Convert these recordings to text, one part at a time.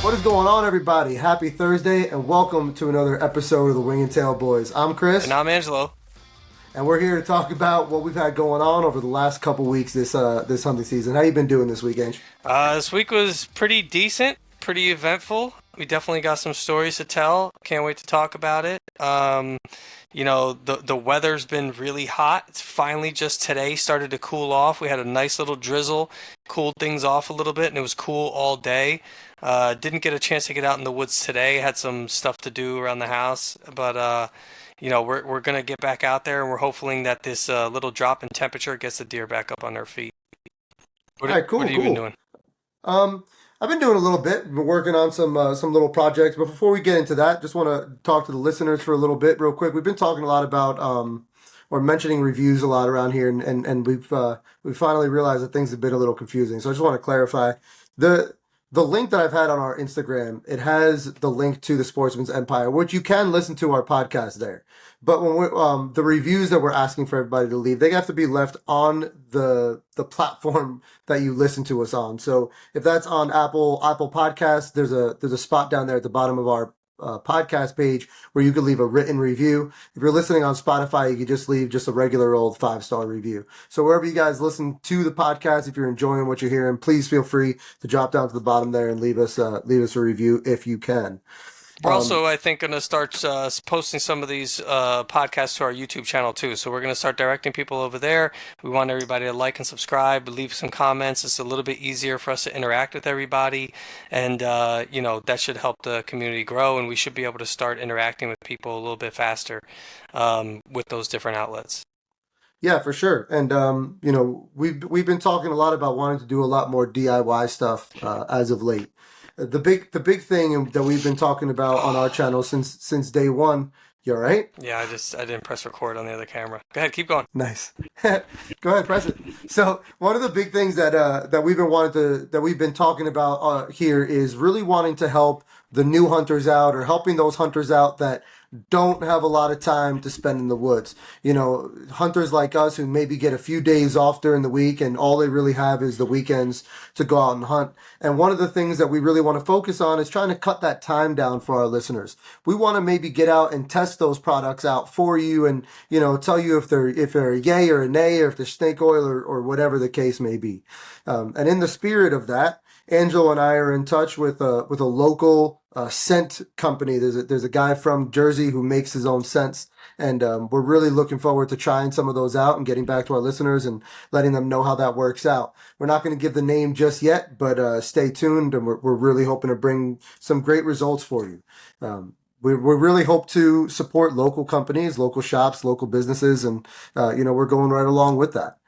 What is going on, everybody? Happy Thursday, and welcome to another episode of the Wing and Tail Boys. I'm Chris, And I'm Angelo. and we're here to talk about what we've had going on over the last couple weeks this hunting season. How you been doing this week, Ange? This week was pretty decent, pretty eventful. We definitely got some stories to tell. Can't wait to talk about it. The weather's been really hot. It's finally just today started to cool off. We had a nice little drizzle, cooled things off a little bit, and it was cool all day. Didn't get a chance to get out in the woods today. Had some stuff to do around the house, but we're gonna get back out there, and we're hoping that this little drop in temperature gets the deer back up on their feet. All right, What cool, have you been cool. doing? Um, I've been doing a little bit. Been working on some little projects, but before we get into that, just want to talk to the listeners for a little bit, real quick. We've been talking a lot about or mentioning reviews a lot around here, and we've finally realized that things have been a little confusing. So I just want to clarify the the link that I've had on our Instagram. It has the link to the Sportsman's Empire, which you can listen to our podcast there. But when we the reviews that we're asking for everybody to leave, they have to be left on the platform that you listen to us on. So if that's on Apple Podcasts, there's a spot down there at the bottom of our podcast page where you can leave a written review. If you're listening on Spotify, you can just leave just a regular old 5-star review. So wherever you guys listen to the podcast, if you're enjoying what you're hearing, please feel free to drop down to the bottom there and leave us a review if you can. We're also, I think, going to start posting some of these podcasts to our YouTube channel too. So we're going to start directing people over there. We want everybody to like and subscribe, leave some comments. It's a little bit easier for us to interact with everybody, and that should help the community grow. And we should be able to start interacting with people a little bit faster with those different outlets. Yeah, for sure. And we've been talking a lot about wanting to do a lot more DIY stuff as of late. The big thing that we've been talking about on our channel since day one. You all right? Yeah, I didn't press record on the other camera. Go ahead, keep going. Nice. Go ahead, press it. So one of the big things that we've been talking about here is really wanting to help the new hunters out, or helping those hunters out that don't have a lot of time to spend in the woods. You know, hunters like us who maybe get a few days off during the week and all they really have is the weekends to go out and hunt. And one of the things that we really want to focus on is trying to cut that time down for our listeners. We want to maybe get out and test those products out for you, and tell you if they're a yay or a nay, or if they're snake oil, or whatever the case may be. And in the spirit of that, Angelo and I are in touch with a local scent company. There's a guy from Jersey who makes his own scents, and we're really looking forward to trying some of those out and getting back to our listeners and letting them know how that works out. We're not going to give the name just yet, but stay tuned, and we're really hoping to bring some great results for you. We really hope to support local companies, local shops, local businesses, and we're going right along with that.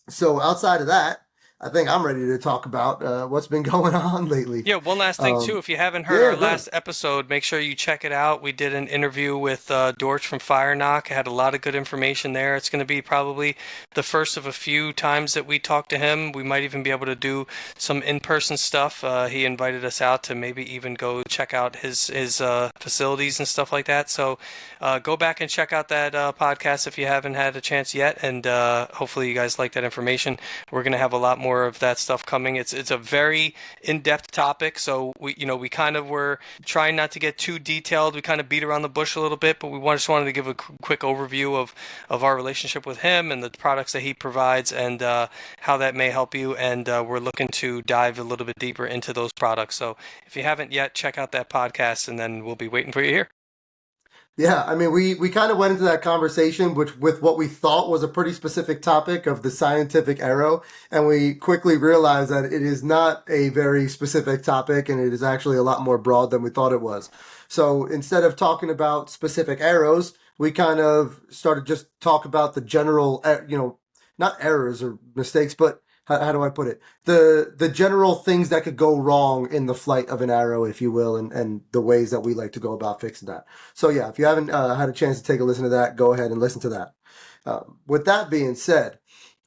So outside of that, I think I'm ready to talk about what's been going on lately. Yeah, one last thing too. Um, If you haven't heard yeah, our go ahead. last episode, make sure you check it out. We did an interview with Dorch from Fire Knock. It had a lot of good information there. It's going to be probably the first of a few times that we talk to him. We might even be able to do some in-person stuff. He invited us out to maybe even go check out his facilities and stuff like that. So go back and check out that podcast if you haven't had a chance yet. And hopefully you guys like that information. We're going to have a lot more of that stuff coming. It's a very in-depth topic, so we kind of were trying not to get too detailed. We kind of beat around the bush a little bit, but just wanted to give a quick overview of our relationship with him and the products that he provides, and how that may help you. And we're looking to dive a little bit deeper into those products. So if you haven't yet, check out that podcast, and then we'll be waiting for you here. Yeah, I mean, we kind of went into that conversation with what we thought was a pretty specific topic of the scientific arrow, and we quickly realized that it is not a very specific topic, and it is actually a lot more broad than we thought it was. So instead of talking about specific arrows, we kind of started just talk about the general, not errors or mistakes, but how do I put it? The general things that could go wrong in the flight of an arrow, if you will, and the ways that we like to go about fixing that. So yeah, if you haven't had a chance to take a listen to that, go ahead and listen to that. With that being said,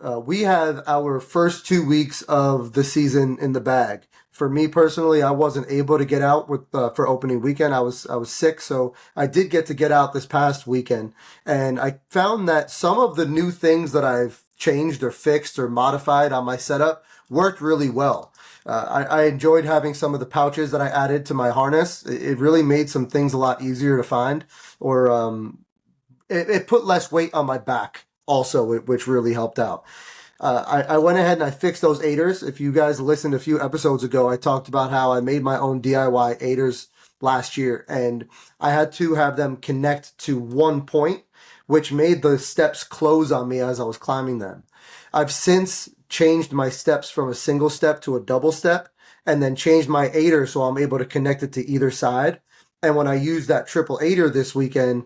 we have our first 2 weeks of the season in the bag. For me personally, I wasn't able to get out for opening weekend. I was sick, so I did get to get out this past weekend, and I found that some of the new things that I've changed or fixed or modified on my setup worked really well. I enjoyed having some of the pouches that I added to my harness. It really made some things a lot easier to find, or it put less weight on my back also, which really helped out. I went ahead and I fixed those aiders. If you guys listened a few episodes ago, I talked about how I made my own DIY aiders last year, and I had to have them connect to one point, which made the steps close on me as I was climbing them. I've since changed my steps from a single step to a double step, and then changed my aider so I'm able to connect it to either side. And when I used that triple aider this weekend,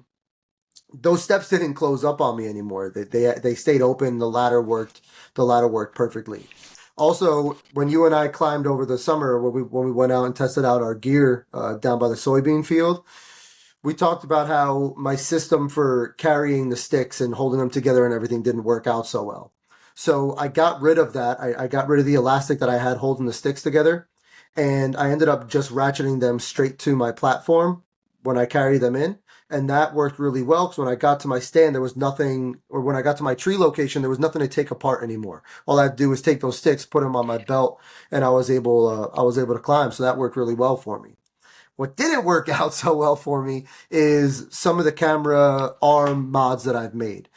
those steps didn't close up on me anymore. They stayed open. The ladder worked. The ladder worked perfectly. Also, when you and I climbed over the summer, when we went out and tested out our gear down by the soybean field, we talked about how my system for carrying the sticks and holding them together and everything didn't work out so well. So I got rid of that. I got rid of the elastic that I had holding the sticks together, and I ended up just ratcheting them straight to my platform when I carry them in. And that worked really well because when I got to my stand, there was nothing, or when I got to my tree location, there was nothing to take apart anymore. All I had to do was take those sticks, put them on my belt, and I was able to climb. So that worked really well for me. What didn't work out so well for me is some of the camera arm mods that I've made.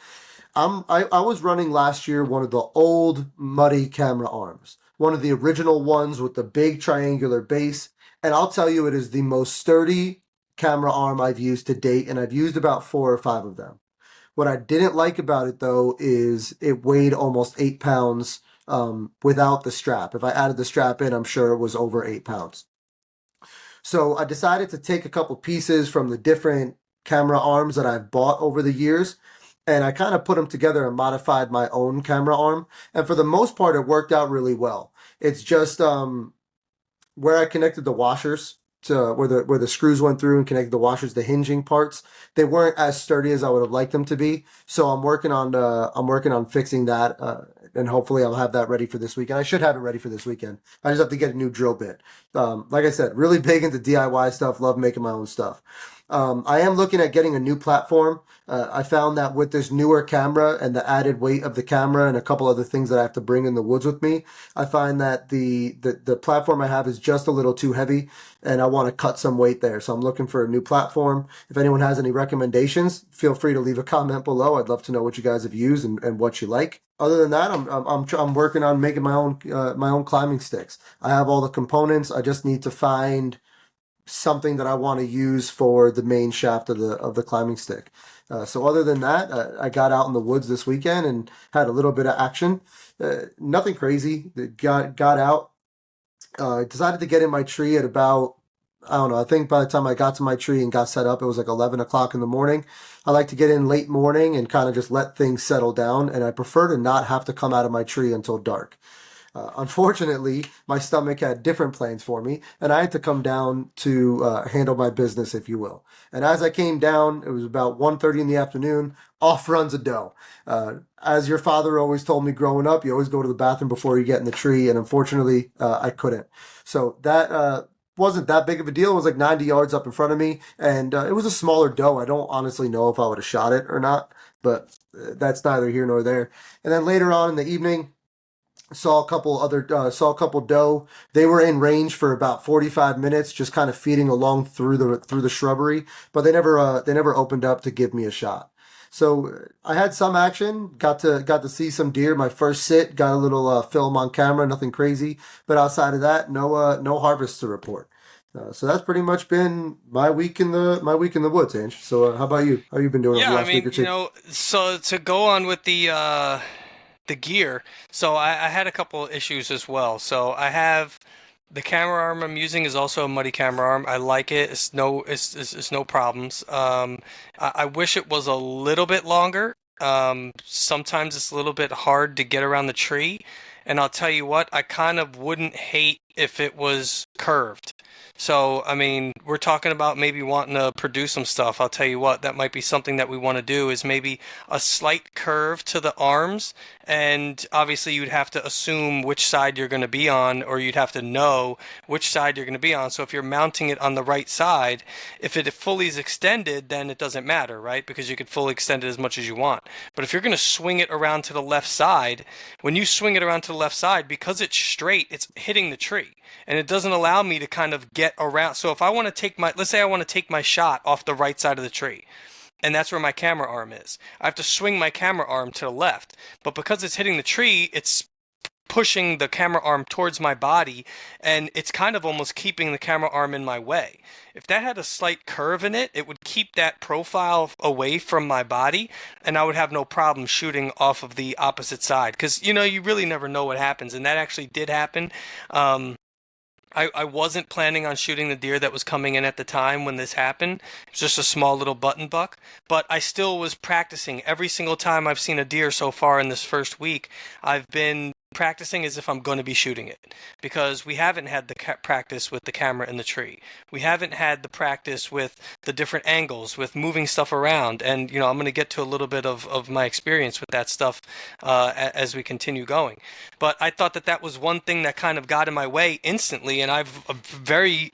I was running last year one of the old muddy camera arms, one of the original ones with the big triangular base. And I'll tell you, it is the most sturdy camera arm I've used to date, and I've used about 4 or 5 of them. What I didn't like about it though is it weighed almost 8 pounds without the strap. If I added the strap in, I'm sure it was over 8 pounds. So I decided to take a couple pieces from the different camera arms that I've bought over the years, and I kind of put them together and modified my own camera arm. And for the most part, it worked out really well. It's just where I connected the washers to where the screws went through and connected the washers, the hinging parts, they weren't as sturdy as I would have liked them to be. So I'm working on fixing that, and hopefully I'll have that ready for this weekend. I should have it ready for this weekend. I just have to get a new drill bit. Like I said, really big into DIY stuff. Love making my own stuff. I am looking at getting a new platform. I found that with this newer camera and the added weight of the camera and a couple other things that I have to bring in the woods with me, I find that the platform I have is just a little too heavy, and I want to cut some weight there. So I'm looking for a new platform. If anyone has any recommendations, feel free to leave a comment below. I'd love to know what you guys have used and what you like. Other than that, I'm working on making my own climbing sticks. I have all the components. I just need to find something that I want to use for the main shaft of the climbing stick. So other than that, I got out in the woods this weekend and had a little bit of action. Nothing crazy. Got out. Decided to get in my tree at about, I don't know. I think by the time I got to my tree and got set up, it was like 11 o'clock in the morning. I like to get in late morning and kind of just let things settle down, and I prefer to not have to come out of my tree until dark. Unfortunately, my stomach had different plans for me, and I had to come down to handle my business, if you will. And as I came down, it was about 1:30 in the afternoon. Off runs a doe. As your father always told me growing up, you always go to the bathroom before you get in the tree, and unfortunately, I couldn't. So that wasn't that big of a deal. It was like 90 yards up in front of me, and it was a smaller doe. I don't honestly know if I would have shot it or not, but that's neither here nor there. And then later on in the evening, saw a couple doe. They were in range for about 45 minutes, just kind of feeding along through the shrubbery, but they never opened up to give me a shot. So I had some action, got to see some deer. My first sit, got a little film on camera, nothing crazy, but outside of that, no harvest to report. So that's pretty much been my week in the woods, Ange. So how about you? How you been doing over Yeah, the I last week mean, or two? so to go on with the gear, so I had a couple issues as well. So I have the camera arm I'm using is also a muddy camera arm. I like it. It's no problems. I wish it was a little bit longer. Sometimes it's a little bit hard to get around the tree, and I'll tell you what, I kind of wouldn't hate if it was curved. So, I mean, we're talking about maybe wanting to produce some stuff. I'll tell you what, that might be something that we want to do is maybe a slight curve to the arms. And obviously, you'd have to assume which side you're going to be on, or you'd have to know which side you're going to be on. So, if you're mounting it on the right side, if it fully is extended, then it doesn't matter, right? Because you could fully extend it as much as you want. But if you're going to swing it around to the left side, when you swing it around to the left side, because it's straight, it's hitting the tree and it doesn't allow me to kind of get around. So if I want to take my, let's say I want to take my shot off the right side of the tree, and that's where my camera arm is. I have to swing my camera arm to the left, but because it's hitting the tree, it's pushing the camera arm towards my body, and it's kind of almost keeping the camera arm in my way. If that had a slight curve in it, it would keep that profile away from my body, and I would have no problem shooting off of the opposite side. Because, you know, you really never know what happens, and that actually did happen. Um, I wasn't planning on shooting the deer that was coming in at the time when this happened. It was just a small little button buck, but I still was practicing. Every single time I've seen a deer so far in this first week, I've been practicing as if I'm going to be shooting it because we haven't had the practice with the camera in the tree. We haven't had the practice with the different angles, with moving stuff around. And, you know, I'm going to get to a little bit of my experience with that stuff as we continue going. But I thought that that was one thing that kind of got in my way instantly. And I've a very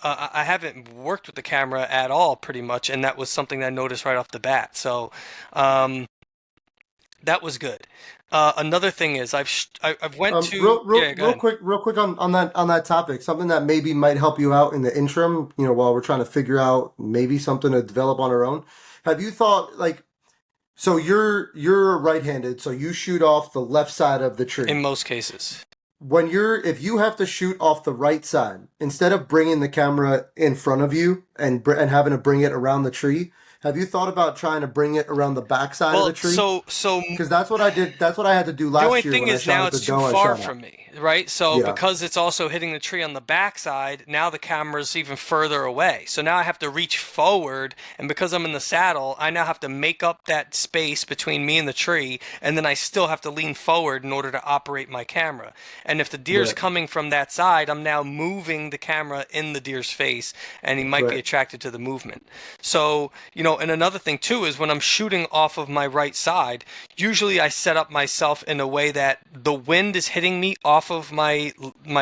I haven't worked with the camera at all, pretty much, and that was something that I noticed right off the bat. So um, that was good. Another thing is I've went to yeah, go ahead. Real quick on that topic, something that maybe might help you out in the interim, you know, while we're trying to figure out maybe something to develop on our own. Have you thought like, so you're right-handed, so you shoot off the left side of the tree. In most cases. When if you have to shoot off the right side, instead of bringing the camera in front of you and having to bring it around the tree, have you thought about trying to bring it around the back side of the Well, tree? so Because that's what I did. That's what I had to do the only last year thing when I is now shot at the it's too doe I far shot at. from me, right? So Yeah, because it's also hitting the tree on the backside, now the camera's even further away. So now I have to reach forward, and because I'm in the saddle, I now have to make up that space between me and the tree, and then I still have to lean forward in order to operate my camera. And if the deer's right, coming from that side, I'm now moving the camera in the deer's face, and he might be right. attracted to the movement. So, you know, and another thing too is when I'm shooting off of my right side, usually I set up myself in a way that the wind is hitting me off of my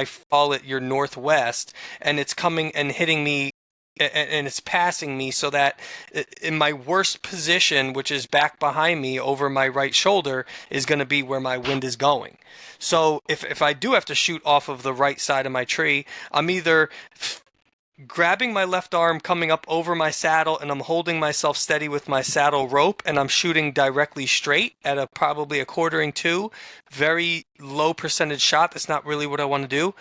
fall at your northwest, and it's coming and hitting me and it's passing me so that in my worst position, which is back behind me over my right shoulder, is going to be where my wind is going. So if I do have to shoot off of the right side of my tree, I'm either grabbing my left arm coming up over my saddle and I'm holding myself steady with my saddle rope and I'm shooting directly straight at a probably a quartering two, very low percentage shot. That's not really what I want to do.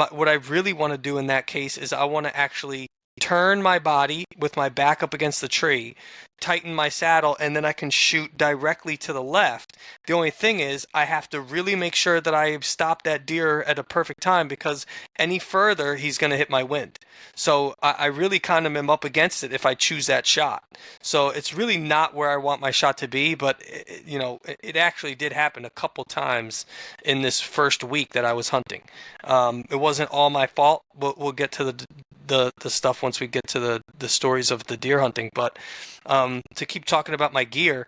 What I really want to do in that case is I want to actually turn my body with my back up against the tree, tighten my saddle, and then I can shoot directly to the left. The only thing is I have to really make sure that I stop that deer at a perfect time because any further he's going to hit my wind. So I really kind of am up against it if I choose that shot. So it's really not where I want my shot to be, but you know, it actually did happen a couple times in this first week that I was hunting. It wasn't all my fault. We'll get to the stuff once we get to the stories of the deer hunting. But to keep talking about my gear,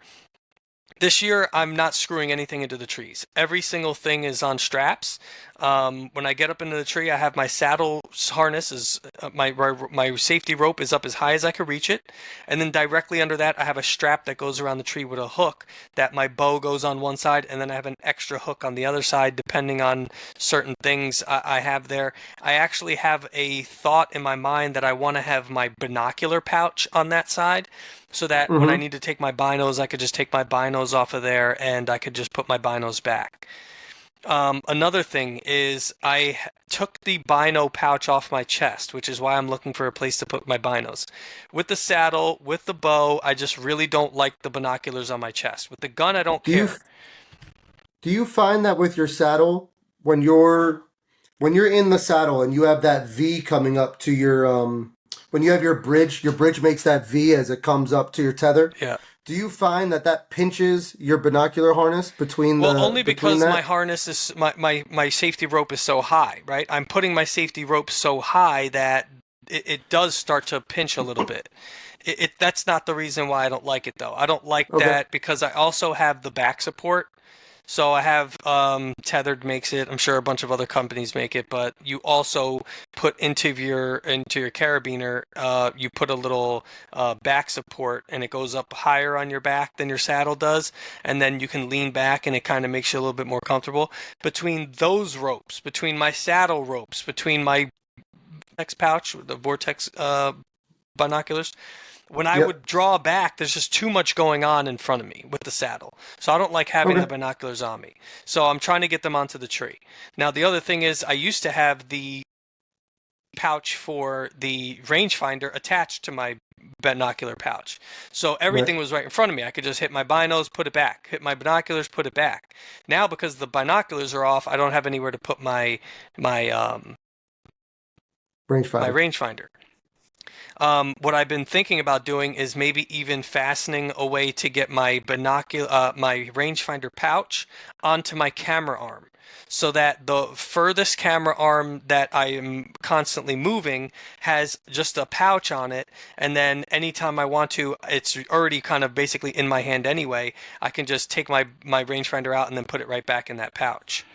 this year, I'm not screwing anything into the trees. Every single thing is on straps. When I get up into the tree, I have my saddle harness is my safety rope is up as high as I can reach it, and then directly under that, I have a strap that goes around the tree with a hook that my bow goes on one side, and then I have an extra hook on the other side, depending on certain things I have there. I actually have a thought in my mind that I want to have my binocular pouch on that side so that when I Mm-hmm. need to take my binos, I could just take my binos off of there and I could just put my binos back. Another thing is took the bino pouch off my chest, which is why I'm looking for a place to put my binos. With the saddle, with the bow, I just really don't like the binoculars on my chest. With the gun, I don't Do you care. do you find that with your saddle when you're in the saddle and you have that V coming up to your when you have your bridge makes that V as it comes up to your tether. Yeah. do you find that that pinches your binocular harness between Well, the only between because my that? harness is my safety rope is so high, right? I'm putting my safety rope so high that it does start to pinch a little bit. That's not the reason why I don't like it though. I don't like Okay. that because I also have the back support. So I have Tethered makes it. I'm sure a bunch of other companies make it, but you also put into your carabiner, you put a little back support, and it goes up higher on your back than your saddle does, and then you can lean back, and it kind of makes you a little bit more comfortable. Between those ropes, between my saddle ropes, between my Vortex pouch, the Vortex binoculars, when I Yep. would draw back, there's just too much going on in front of me with the saddle. So I don't like having the Okay. binoculars on me. So I'm trying to get them onto the tree. Now, the other thing is, I used to have the pouch for the rangefinder attached to my binocular pouch. So Right. everything was right in front of me. I could just hit my binos, put it back, hit my binoculars, put it back. Now, because the binoculars are off, I don't have anywhere to put my my Rangefinder. rangefinder. What I've been thinking about doing is maybe even fastening a way to get my rangefinder pouch onto my camera arm, so that the furthest camera arm that I am constantly moving has just a pouch on it, and then anytime I want to, it's already kind of basically in my hand anyway. I can just take my rangefinder out and then put it right back in that pouch.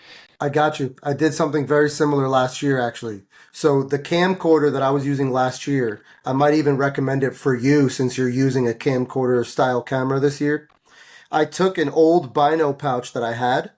I got you. I did something very similar last year, actually. So the camcorder that I was using last year, I might even recommend it for you since you're using a camcorder style camera this year. I took an old Bino pouch that I had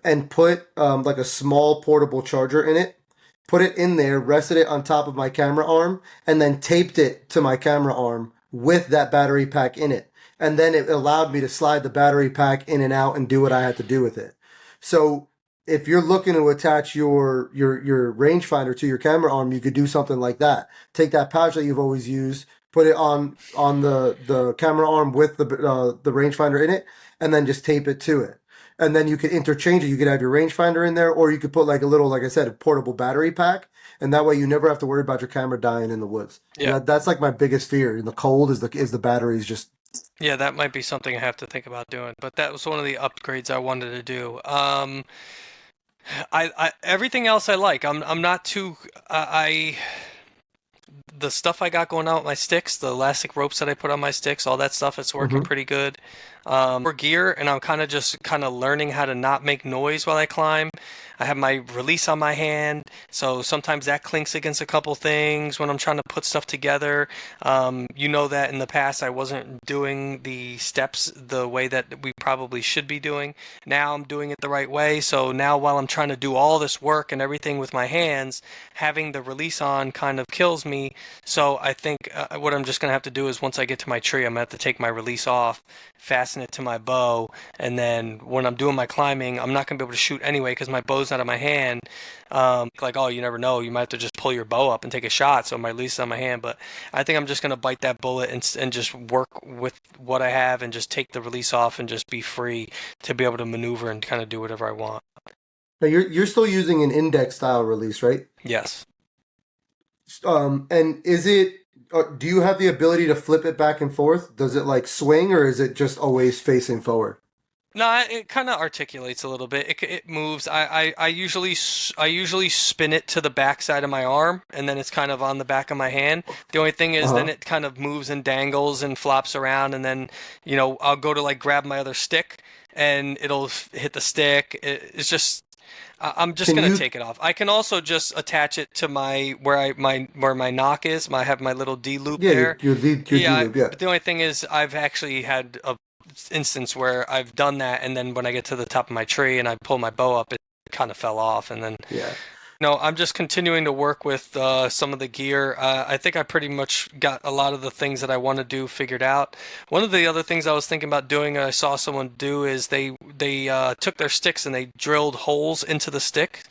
and put like a small portable charger in it, put it in there, rested it on top of my camera arm, and then taped it to my camera arm with that battery pack in it. And then it allowed me to slide the battery pack in and out and do what I had to do with it. So if you're looking to attach your rangefinder to your camera arm, you could do something like that. Take that pouch that you've always used, put it on the camera arm with the rangefinder in it, and then just tape it to it. And then you could interchange it. You could have your rangefinder in there, or you could put like a little, like I said, a portable battery pack, and that way you never have to worry about your camera dying in the woods. Yeah. That's like my biggest fear in the cold is the batteries just. Yeah, that might be something I have to think about doing, but that was one of the upgrades I wanted to do. I everything else I like. I'm not too I the stuff I got going on with my sticks, the elastic ropes that I put on my sticks, all that stuff, it's working Mhm. pretty good. For gear, and I'm kind of learning how to not make noise while I climb. I have my release on my hand, so sometimes that clinks against a couple things when I'm trying to put stuff together. You know that in the past I wasn't doing the steps the way that we probably should be doing. Now I'm doing it the right way, so now while I'm trying to do all this work and everything with my hands, having the release on kind of kills me. So I think what I'm just going to have to do is once I get to my tree, I'm going to have to take my release off, fasten it to my bow, and then when I'm doing my climbing, I'm not going to be able to shoot anyway because my bow's not in my hand. Like, oh, you never know. You might have to just pull your bow up and take a shot, so my release is on my hand. But I think I'm just going to bite that bullet and just work with what I have and just take the release off and just be free to be able to maneuver and kind of do whatever I want. Now you're still using an index style release, right? Yes. And is it? Do you have the ability to flip it back and forth? Does it like swing, or is it just always facing forward? No, it kind of articulates a little bit. It moves. I usually spin it to the back side of my arm, and then it's kind of on the back of my hand. The only thing Uh is, then huh. it kind of moves and dangles and flops around, and then I'll go to like grab my other stick, and it'll hit the stick. It's just I'm just Can gonna you? take it off. I can also just attach it to my where my knock is. I have my little D loop Yeah, there. your Yeah, D loop. Yeah. but the only thing is, I've actually had a instance where I've done that, and then when I get to the top of my tree and I pull my bow up, it kind of fell off, and then Yeah. no, I'm just continuing to work with some of the gear. I think I pretty much got a lot of the things that I want to do figured out. One of the other things I was thinking about doing, I saw someone do, is they took their sticks and they drilled holes into the stick,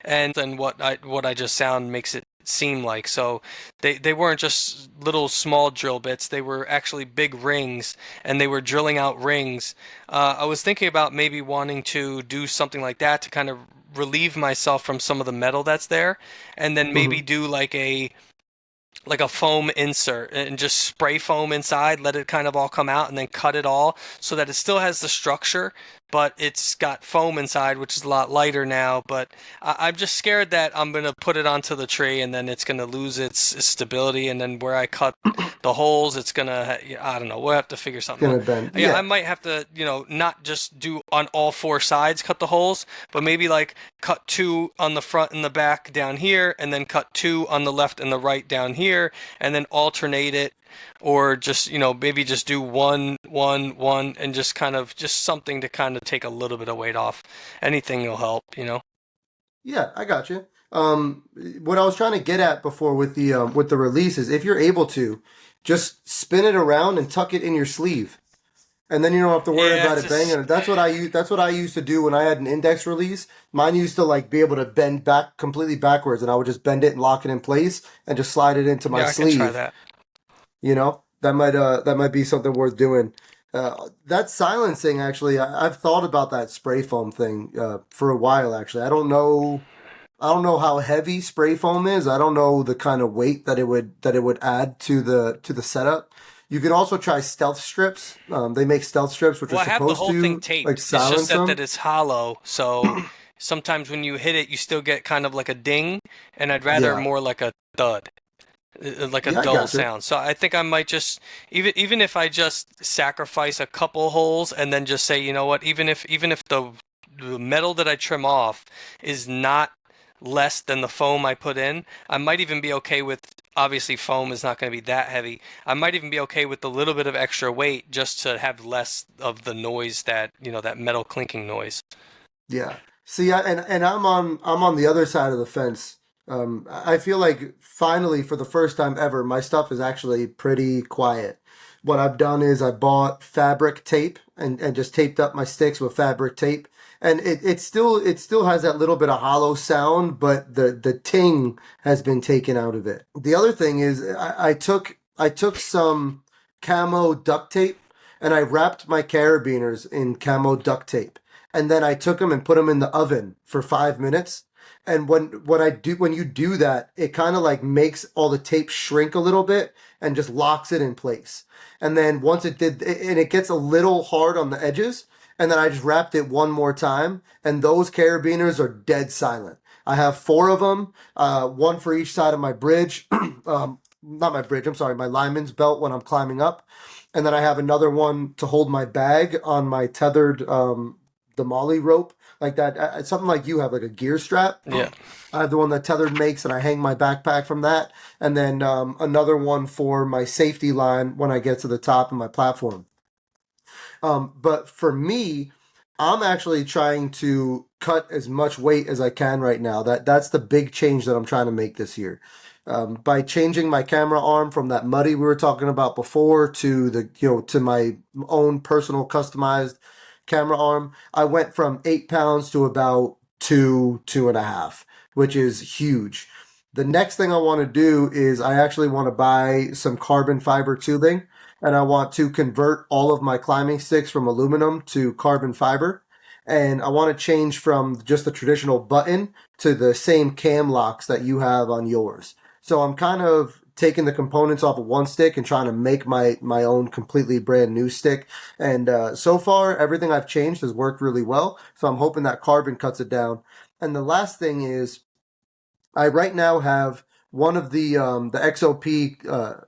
and then what I just sound makes it seem like. So they weren't just little small drill bits; they were actually big rings, and they were drilling out rings. I was thinking about maybe wanting to do something like that to kind of relieve myself from some of the metal that's there, and then maybe Hmm. do like like a foam insert and just spray foam inside, let it kind of all come out, and then cut it all so that it still has the structure, but it's got foam inside, which is a lot lighter now. But I'm just scared that I'm gonna put it onto the tree and then it's gonna lose its stability, and then where I cut the holes, it's gonna, I don't know. We'll have to figure It's something gonna out. bend. Yeah, I Yeah, might have to, not just do on all four sides cut the holes, but maybe like cut two on the front and the back down here, and then cut two on the left and the right down here, and then alternate it, or just, maybe just do one, and just kind of just something to kind of take a little bit of weight off. Anything will help. yeah, I got you. What I was trying to get at before with the release is if you're able to, just spin it around and tuck it in your sleeve, and then you don't have to worry Yeah, about it's it banging. just That's what I use. That's what I used to do when I had an index release. Mine used to like be able to bend back completely backwards, and I would just bend it and lock it in place and just slide it into my yeah, I can try sleeve. that. That might be something worth doing. That silencing, actually, I've thought about that spray foam thing for a while. Actually, I don't know how heavy spray foam is. I don't know the kind of weight that it would add to the setup. You could also try stealth strips. They make stealth strips, which are Well, I have the supposed whole thing to like taped. It's just silence that them. it's hollow, so sometimes when you hit it, you still get kind of like a ding, and I'd rather Yeah, more like a thud, like a yeah, I dull gotcha. sound. So I think I might just, even if I just sacrifice a couple holes and then just say, you know what, even if the metal that I trim off is not less than the foam I put in, I might even be okay with. Obviously, foam is not going to be that heavy. I might even be okay with a little bit of extra weight just to have less of the noise, that metal clinking noise. Yeah. See, and I'm on the other side of the fence. I feel like finally, for the first time ever, my stuff is actually pretty quiet. What I've done is I bought fabric tape and just taped up my sticks with fabric tape, and it still has that little bit of hollow sound, but the ting has been taken out of it. The other thing is I took some camo duct tape and I wrapped my carabiners in camo duct tape, and then I took them and put them in the oven for 5 minutes. And when you do that, it kind of like makes all the tape shrink a little bit and just locks it in place. And then once it did, and it gets a little hard on the edges, and then I just wrapped it one more time, and those carabiners are dead silent. I have four of them, one for each side of my bridge. Not my bridge, I'm sorry, my lineman's belt when I'm climbing up. And then I have another one to hold my bag on my tethered the Molly rope, like that. Something like you have, like a gear strap. Yeah. I have the one that Tethered makes, and I hang my backpack from that. And then another one for my safety line when I get to the top of my platform. But for me, I'm actually trying to cut as much weight as I can right now. That's the big change that I'm trying to make this year. By changing my camera arm from that muddy we were talking about before to the to my own personal customized camera arm, I went from 8 pounds to about two and a half, which is huge. The next thing I want to do is I actually want to buy some carbon fiber tubing, and I want to convert all of my climbing sticks from aluminum to carbon fiber. And I want to change from just the traditional button to the same cam locks that you have on yours. So I'm kind of taking the components off of one stick and trying to make my own completely brand new stick. And so far, everything I've changed has worked really well. So I'm hoping that carbon cuts it down. And the last thing is, I right now have one of the XOP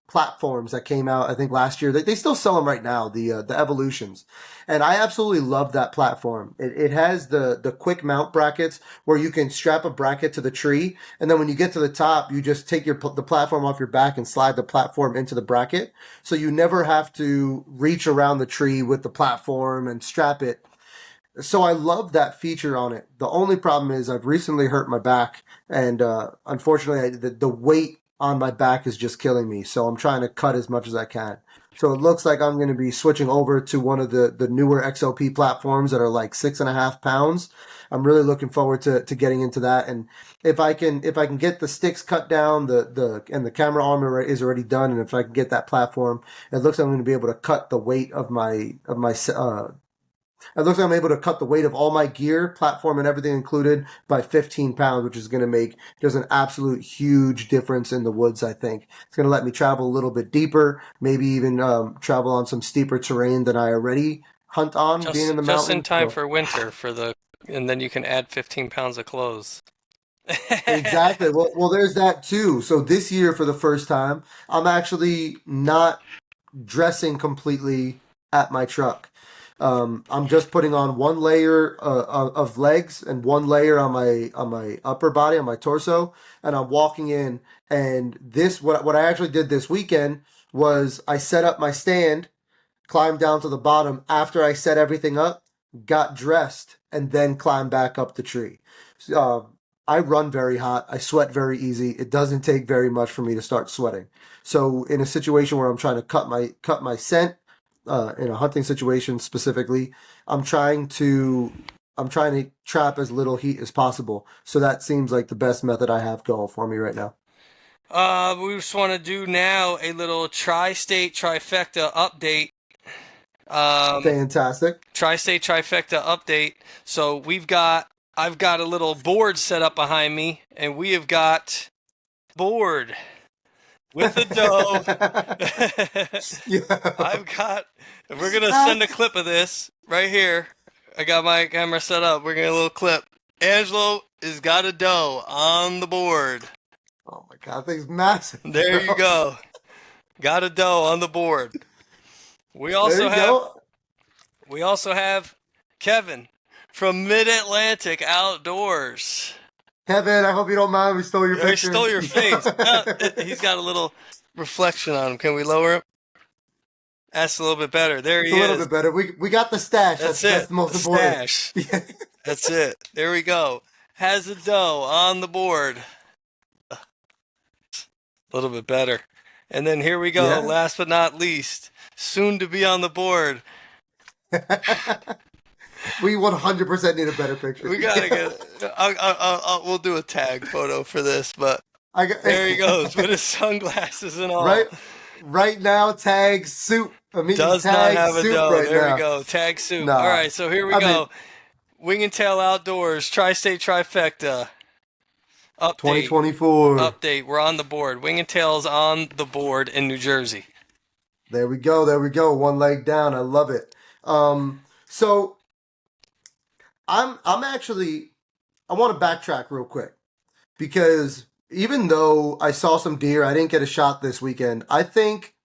platforms that came out I think last year. They still sell them right now, the Evolutions, and I absolutely love that platform. It has the quick mount brackets where you can strap a bracket to the tree, and then when you get to the top, you just take the platform off your back and slide the platform into the bracket, so you never have to reach around the tree with the platform and strap it. So I love that feature on it. The only problem is I've recently hurt my back, and unfortunately, the weight on my back is just killing me. So I'm trying to cut as much as I can. So it looks like I'm going to be switching over to one of the newer XOP platforms that are like 6.5 pounds. I'm really looking forward to getting into that. And if I can get the sticks cut down, the camera arm is already done, and if I can get that platform, it looks like I'm going to be able to cut the weight of my It looks like I'm able to cut the weight of all my gear, platform, and everything included by 15 pounds, which is going to make just an absolute huge difference in the woods. I think it's going to let me travel a little bit deeper, maybe even travel on some steeper terrain than I already hunt on, being in the Just in mountains. time So for winter and then you can add 15 pounds of clothes. exactly. Well, there's that too. So this year, for the first time, I'm actually not dressing completely at my truck. I'm just putting on one layer of legs and one layer on my upper body, on my torso, and I'm walking in. And this, what I actually did this weekend was I set up my stand, climbed down to the bottom after I set everything up, got dressed, and then climbed back up the tree. Uh, I run very hot. I sweat very easy. It doesn't take very much for me to start sweating. So in a situation where I'm trying to cut my scent, in a hunting situation specifically, I'm trying to I'm trying to trap as little heat as possible. So that seems like the best method I have going for me right now. We just want to do now a little tri-state trifecta update. Um, Fantastic. Tri-state trifecta update. So I've got a little board set up behind me, and we have got board with the dough. Yeah. I've got. We're gonna send a clip of this right here. I got my camera set up. We're gonna a little clip. Angelo has got a dough on the board. Oh my god, that thing's massive, There you bro. go. Got a dough on the board. We There also you have go. we also have Kevin from Mid Atlantic Outdoors. Kevin, I hope you don't mind we stole your He picture. stole your face. He's got a little reflection on him. Can we lower him? That's a little bit better. There It's he a little is. bit better. We got the stash. That's That's it. the most The important. stash. Yeah. That's it. There we go. Has a dough on the board. A little bit better. And then here we go. Yeah. Last but not least, soon to be on the board. We 100% need a better picture. We gotta get. We'll do a tag photo for this, but I got, there he goes with his sunglasses and all. right, right now, tag soup. I'm eating Does not tag have a soup dough. right There we now. go. Tag soup. All Nah, right, so here we I mean, go. Wing and Tail Outdoors, Tri-State Trifecta. Update. 2024. Update. We're on the board. Wing and Tail's on the board in New Jersey. There we go. There we go. One leg down. I love it. So I'm actually I want to backtrack real quick because even though I saw some deer, I didn't get a shot this weekend. I think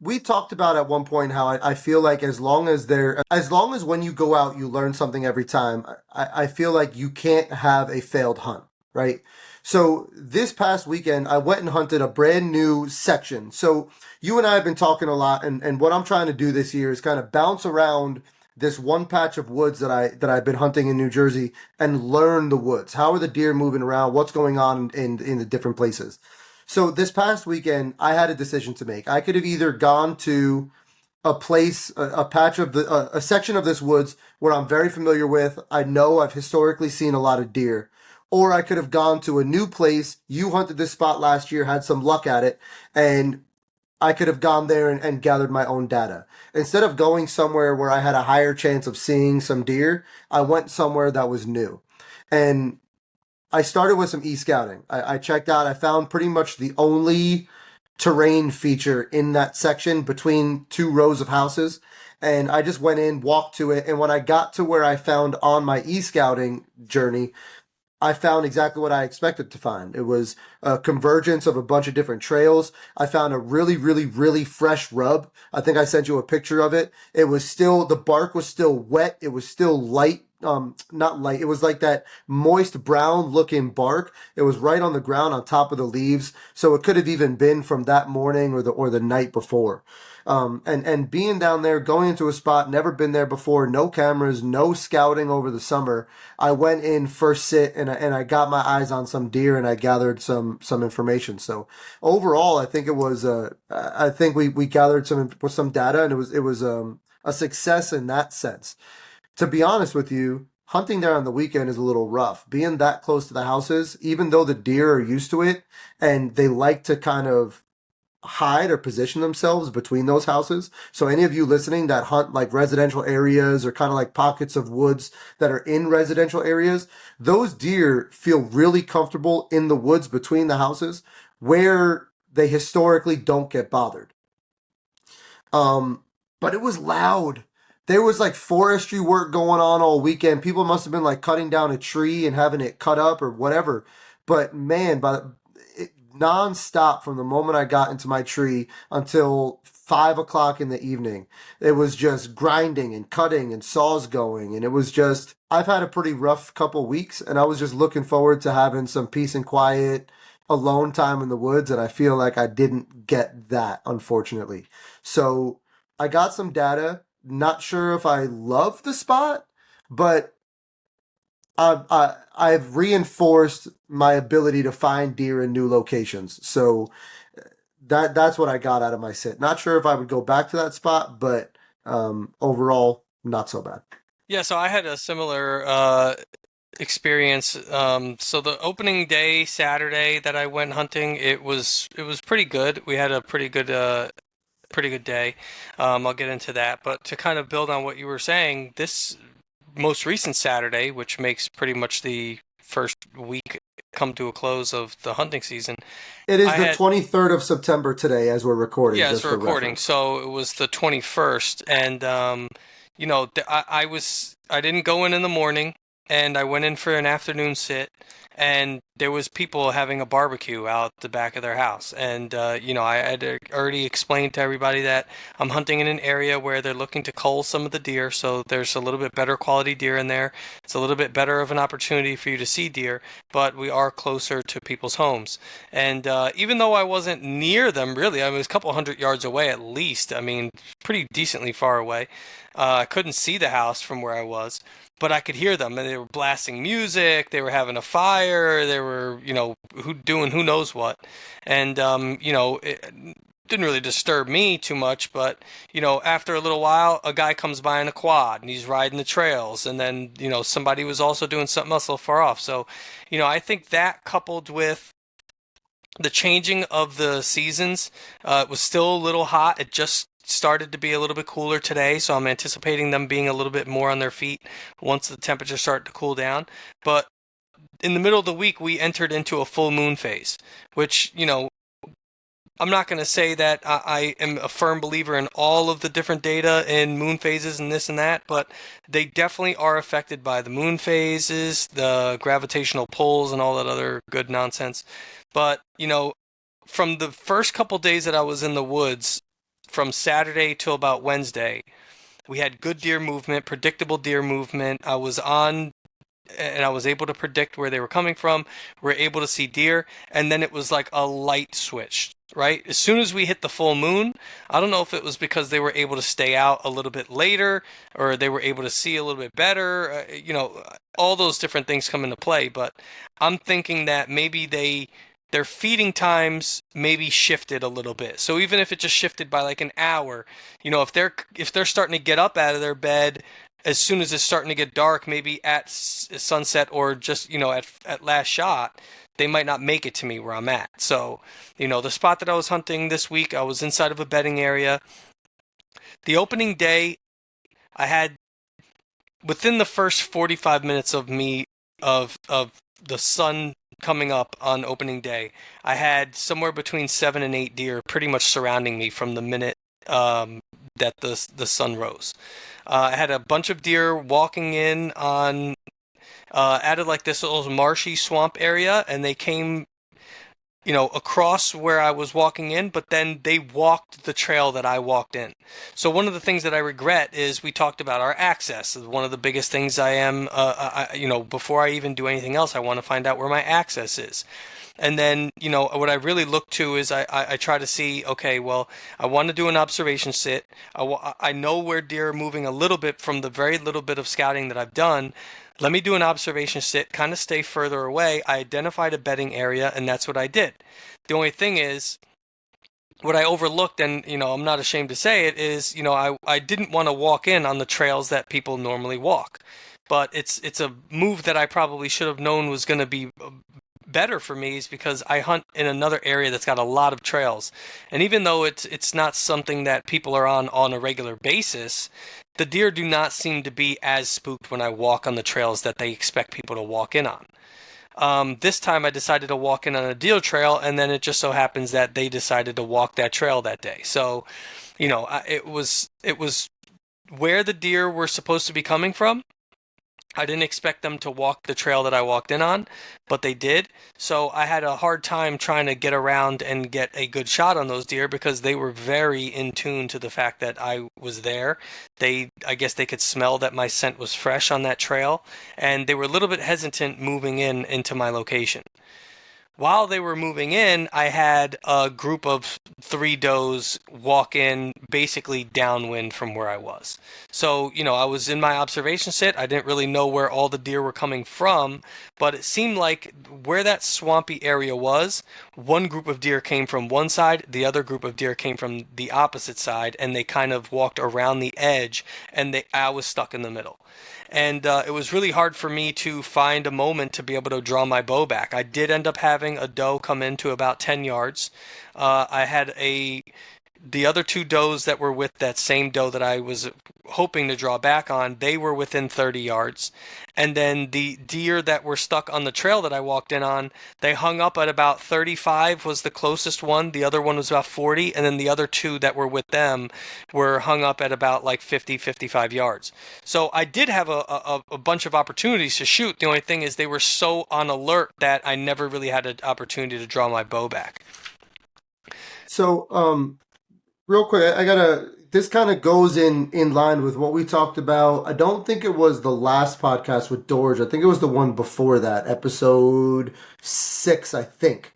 we talked about at one point how I feel like as long as when you go out you learn something every time, I feel like you can't have a failed hunt, right? So this past weekend I went and hunted a brand new section. So you and I have been talking a lot, and what I'm trying to do this year is kind of bounce around this one patch of woods that I've been hunting in New Jersey and learn the woods. How are the deer moving around? What's going on in the different places? So this past weekend, I had a decision to make. I could have either gone to a place, a patch of a section of this woods where I'm very familiar with. I know I've historically seen a lot of deer. Or I could have gone to a new place. You hunted this spot last year, had some luck at it, and I could have gone there and gathered my own data. Instead of going somewhere where I had a higher chance of seeing some deer, I went somewhere that was new. And I started with some e-scouting. I checked out, I found pretty much the only terrain feature in that section between two rows of houses. And I just went in, walked to it. And when I got to where I found on my e-scouting journey, I found exactly what I expected to find. It was a convergence of a bunch of different trails. I found a really, really, really fresh rub. I think I sent you a picture of it. It was still, the bark was still wet. It was still light. Not light. It was like that moist brown looking bark. It was right on the ground on top of the leaves. So it could have even been from that morning or the night before. And being down there, going into a spot, never been there before, no cameras, no scouting over the summer. I went in first sit and I got my eyes on some deer and I gathered some information. So overall, I think it was I think we gathered some data and it was a success in that sense. To be honest with you, hunting there on the weekend is a little rough. Being that close to the houses, even though the deer are used to it and they like to kind of hide or position themselves between those houses. So any of you listening that hunt like residential areas or kind of like pockets of woods that are in residential areas, those deer feel really comfortable in the woods between the houses where they historically don't get bothered. Um, but it was loud. There was like forestry work going on all weekend. People must have been like cutting down a tree and having it cut up or whatever. But man, nonstop from the moment I got into my tree until 5 o'clock in the evening, it was just grinding and cutting and saws going. And it was just, I've had a pretty rough couple weeks, and I was just looking forward to having some peace and quiet, alone time in the woods. And I feel like I didn't get that, unfortunately. So I got some data. Not sure if I love the spot, but I've reinforced my ability to find deer in new locations. So that's what I got out of my sit. Not sure if I would go back to that spot, but overall, not so bad. Yeah, so I had a similar experience. So the opening day Saturday that I went hunting, it was pretty good. We had a pretty good day. I'll get into that, but to kind of build on what you were saying, this most recent Saturday, which makes pretty much the first week come to a close of the hunting season, It is I the had 23rd of September today as we're recording, yeah, as just we're for recording, reference. so it was the 21st, and I didn't go in the morning, and I went in for an afternoon sit, and there was people having a barbecue out the back of their house, and I had already explained to everybody that I'm hunting in an area where they're looking to cull some of the deer, so there's a little bit better quality deer in there. It's a little bit better of an opportunity for you to see deer, but we are closer to people's homes. And even though I wasn't near them, really, I was a couple hundred yards away at least. I mean, pretty decently far away. I couldn't see the house from where I was, but I could hear them, and they were blasting music. They were having a fire. They were, doing who knows what, and it didn't really disturb me too much. But after a little while, a guy comes by in a quad, and he's riding the trails, and then somebody was also doing something else a little far off. So, I think that coupled with the changing of the seasons. It was still a little hot. It just started to be a little bit cooler today, so I'm anticipating them being a little bit more on their feet once the temperatures start to cool down. But in the middle of the week, we entered into a full moon phase, which, I'm not going to say that I am a firm believer in all of the different data in moon phases and this and that, but they definitely are affected by the moon phases, the gravitational pulls, and all that other good nonsense. But, from the first couple days that I was in the woods, from Saturday till about Wednesday, we had good deer movement, predictable deer movement. I was on and I was able to predict where they were coming from. We were able to see deer, and then it was like a light switch, right? As soon as we hit the full moon, I don't know if it was because they were able to stay out a little bit later or they were able to see a little bit better. All those different things come into play, but I'm thinking that maybe their feeding times maybe shifted a little bit. So even if it just shifted by like an hour, if they're starting to get up out of their bed as soon as it's starting to get dark, maybe at sunset or just at last shot, they might not make it to me where I'm at. So, the spot that I was hunting this week, I was inside of a bedding area. The opening day, I had within the first 45 minutes of the sun coming up on opening day, I had somewhere between 7 and 8 deer pretty much surrounding me from the minute that the sun rose. I had a bunch of deer walking in on out of like this little marshy swamp area, and they came across where I was walking in, but then they walked the trail that I walked in. So one of the things that I regret is we talked about our access. One of the biggest things I am, before I even do anything else, I want to find out where my access is. And then, what I really look to is I try to see, okay, well, I want to do an observation sit. I know where deer are moving a little bit from the very little bit of scouting that I've done. Let me do an observation sit, kind of stay further away. I identified a bedding area, and that's what I did. The only thing is, what I overlooked, and I'm not ashamed to say it, is I didn't want to walk in on the trails that people normally walk. But it's a move that I probably should have known was going to be better for me is because I hunt in another area that's got a lot of trails. And even though it's not something that people are on a regular basis, the deer do not seem to be as spooked when I walk on the trails that they expect people to walk in on. This time I decided to walk in on a deer trail, and then it just so happens that they decided to walk that trail that day. So, it was where the deer were supposed to be coming from. I didn't expect them to walk the trail that I walked in on, but they did. So I had a hard time trying to get around and get a good shot on those deer because they were very in tune to the fact that I was there. I guess they could smell that my scent was fresh on that trail, and they were a little bit hesitant moving into my location. While they were moving in, I had a group of three does walk in basically downwind from where I was. So, I was in my observation sit. I didn't really know where all the deer were coming from, but it seemed like where that swampy area was, one group of deer came from one side, the other group of deer came from the opposite side, and they kind of walked around the edge, and I was stuck in the middle. And it was really hard for me to find a moment to be able to draw my bow back. I did end up having a doe come in to about 10 yards. I had the other two does that were with that same doe that I was hoping to draw back on, they were within 30 yards. And then the deer that were stuck on the trail that I walked in on, they hung up at about 35 was the closest one. The other one was about 40. And then the other two that were with them were hung up at about like 50, 55 yards. So I did have a bunch of opportunities to shoot. The only thing is they were so on alert that I never really had an opportunity to draw my bow back. So, real quick, I gotta. This kind of goes in line with what we talked about. I don't think it was the last podcast with George. I think it was the one before that, episode 6, I think.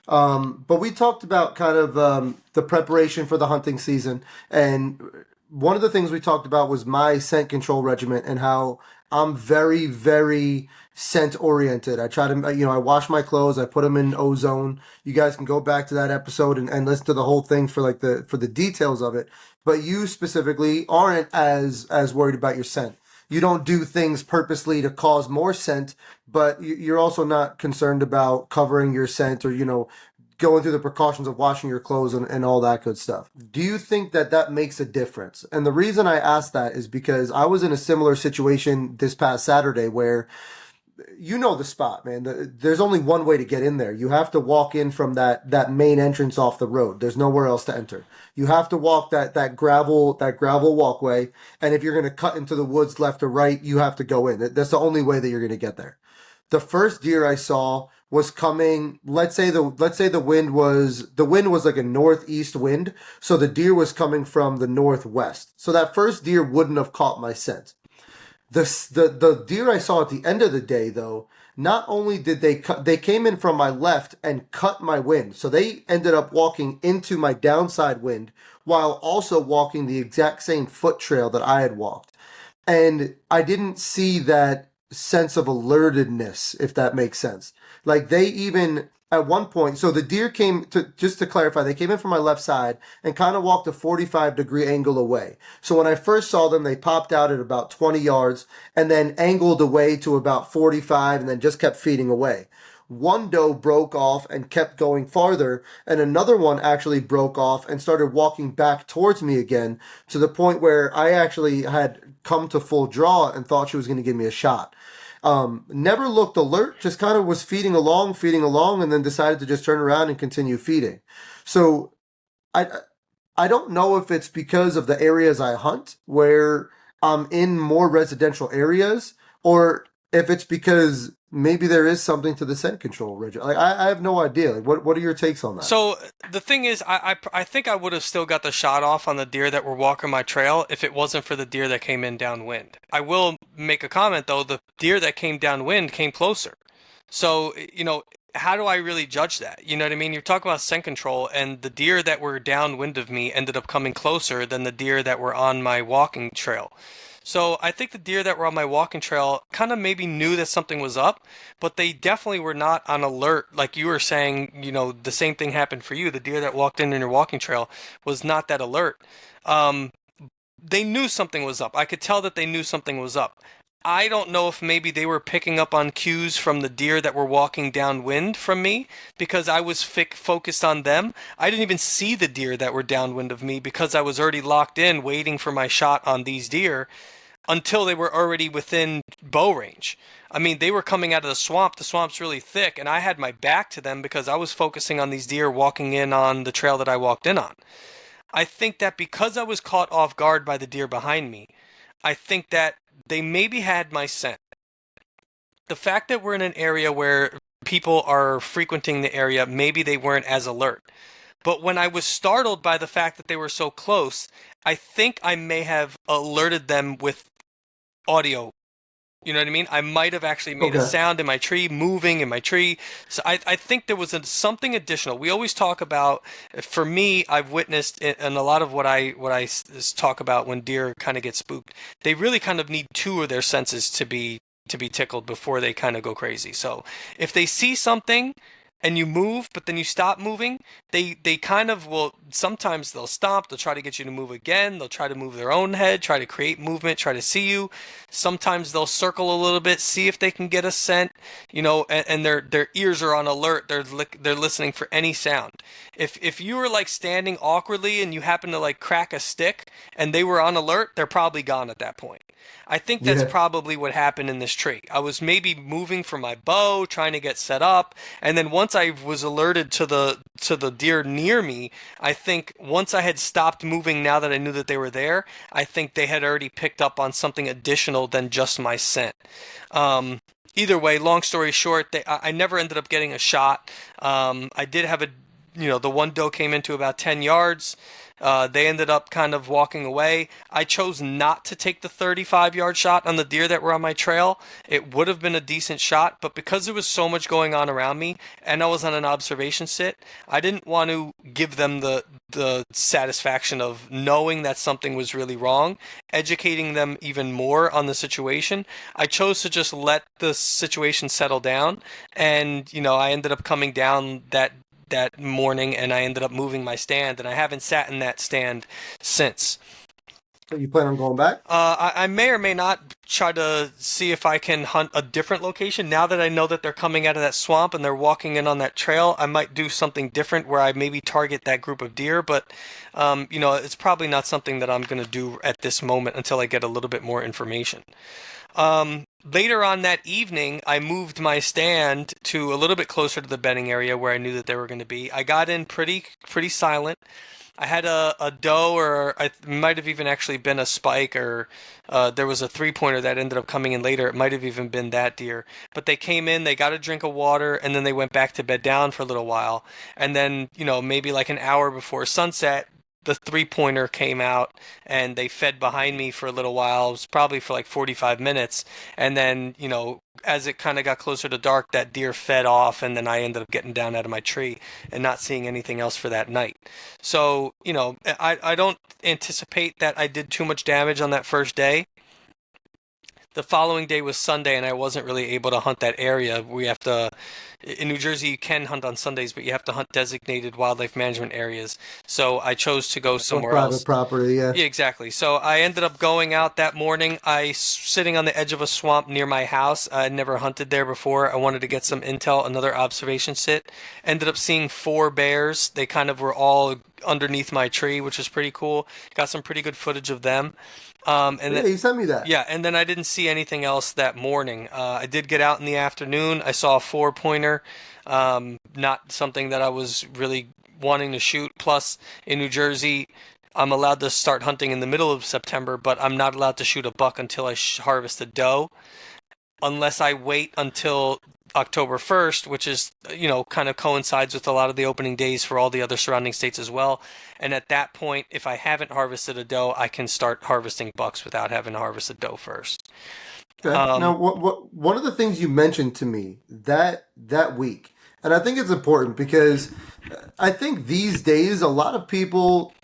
But we talked about kind of the preparation for the hunting season, and one of the things we talked about was my scent control regimen and how I'm very, very scent oriented. I try to, I wash my clothes, I put them in ozone. You guys can go back to that episode and listen to the whole thing for the details of it. But you specifically aren't as worried about your scent. You don't do things purposely to cause more scent, but you're also not concerned about covering your scent or, going through the precautions of washing your clothes and all that good stuff. Do you think that makes a difference? And the reason I ask that is because I was in a similar situation this past Saturday where you know the spot, man. There's only one way to get in there. You have to walk in from that main entrance off the road. There's nowhere else to enter. You have to walk that gravel walkway, and if you're going to cut into the woods left or right, you have to go in. That's the only way that you're going to get there. The first deer I saw was coming. Let's say the wind was like a northeast wind, so the deer was coming from the northwest. So that first deer wouldn't have caught my scent. The deer I saw at the end of the day, though, not only did they came in from my left and cut my wind, so they ended up walking into my downside wind while also walking the exact same foot trail that I had walked. And I didn't see that sense of alertedness, if that makes sense. Like they even at one point, so the deer came to, just to clarify, they came in from my left side and kind of walked a 45-degree angle away. So when I first saw them, they popped out at about 20 yards and then angled away to about 45 and then just kept feeding away. One doe broke off and kept going farther, and another one actually broke off and started walking back towards me again to the point where I actually had come to full draw and thought she was going to give me a shot. Never looked alert, just kind of was feeding along, and then decided to just turn around and continue feeding. So I I don't know if it's because of the areas I hunt where I'm in more residential areas, or if it's because maybe there is something to the scent control, Richard. Like I have no idea. Like what are your takes on that? So the thing is, I think I would have still got the shot off on the deer that were walking my trail if it wasn't for the deer that came in downwind. I will make a comment though, the deer that came downwind came closer. So, how do I really judge that? You know what I mean? You're talking about scent control, and the deer that were downwind of me ended up coming closer than the deer that were on my walking trail. So I think the deer that were on my walking trail kind of maybe knew that something was up, but they definitely were not on alert. Like you were saying, the same thing happened for you. The deer that walked in your walking trail was not that alert. They knew something was up. I could tell that they knew something was up. I don't know if maybe they were picking up on cues from the deer that were walking downwind from me because I was focused on them. I didn't even see the deer that were downwind of me because I was already locked in waiting for my shot on these deer until they were already within bow range. I mean, they were coming out of the swamp. The swamp's really thick, and I had my back to them because I was focusing on these deer walking in on the trail that I walked in on. I think that because I was caught off guard by the deer behind me, I think that they maybe had my scent. The fact that we're in an area where people are frequenting the area, maybe they weren't as alert. But when I was startled by the fact that they were so close, I think I may have alerted them with audio. You know what I mean? I might have actually made a Okay. sound in my tree, moving in my tree. So I think there was something additional. We always talk about, for me, I've witnessed in a lot of what I talk about when deer kind of get spooked. They really kind of need two of their senses to be tickled before they kind of go crazy. So if they see something and you move, but then you stop moving, they kind of will. Sometimes they'll stop. They'll try to get you to move again. They'll try to move their own head, try to create movement, try to see you. Sometimes they'll circle a little bit, see if they can get a scent, and their ears are on alert. They're listening for any sound. If you were like standing awkwardly and you happen to like crack a stick and they were on alert, they're probably gone at that point. I think that's Yeah. probably what happened in this tree. I was maybe moving for my bow, trying to get set up, and then once I was alerted to the deer near me, I think once I had stopped moving now that I knew that they were there, I think they had already picked up on something additional than just my scent. Um, Either way, long story short, I never ended up getting a shot. I did have the one doe came into about 10 yards. They ended up kind of walking away. I chose not to take the 35-yard shot on the deer that were on my trail. It would have been a decent shot, but because there was so much going on around me and I was on an observation sit, I didn't want to give them the satisfaction of knowing that something was really wrong, educating them even more on the situation. I chose to just let the situation settle down, and I ended up coming down that morning and I ended up moving my stand and I haven't sat in that stand since. So you plan on going back? I may or may not try to see if I can hunt a different location. Now that I know that they're coming out of that swamp and they're walking in on that trail, I might do something different where I maybe target that group of deer. But, it's probably not something that I'm going to do at this moment until I get a little bit more information. Later on that evening, I moved my stand to a little bit closer to the bedding area where I knew that they were going to be. I got in pretty silent. I had a doe, or I might have even actually been a spike, or there was a three-pointer that ended up coming in later. It might have even been that deer. But they came in, they got a drink of water, and then they went back to bed down for a little while. And then, maybe like an hour before sunset, the three-pointer came out, and they fed behind me for a little while. It was probably for like 45 minutes. And then, as it kind of got closer to dark, that deer fed off, and then I ended up getting down out of my tree and not seeing anything else for that night. So, I don't anticipate that I did too much damage on that first day. The following day was Sunday, and I wasn't really able to hunt that area. In New Jersey, you can hunt on Sundays, but you have to hunt designated wildlife management areas. So I chose to go On somewhere private else. property, yeah. Yeah, exactly. So I ended up going out that morning. Sitting on the edge of a swamp near my house. I had never hunted there before. I wanted to get some intel, another observation sit. Ended up seeing four bears. They kind of were all underneath my tree, which was pretty cool. Got some pretty good footage of them. And Yeah, then you sent me that. yeah, and then I didn't see anything else that morning. I did get out in the afternoon. I saw a four-pointer, not something that I was really wanting to shoot. Plus, in New Jersey, I'm allowed to start hunting in the middle of September, but I'm not allowed to shoot a buck until I harvest a doe, unless I wait until October 1st, which is, kind of coincides with a lot of the opening days for all the other surrounding states as well. And at that point, if I haven't harvested a doe, I can start harvesting bucks without having to harvest a doe first. Okay. Um, Now, one of the things you mentioned to me that week, and I think it's important because I think these days a lot of people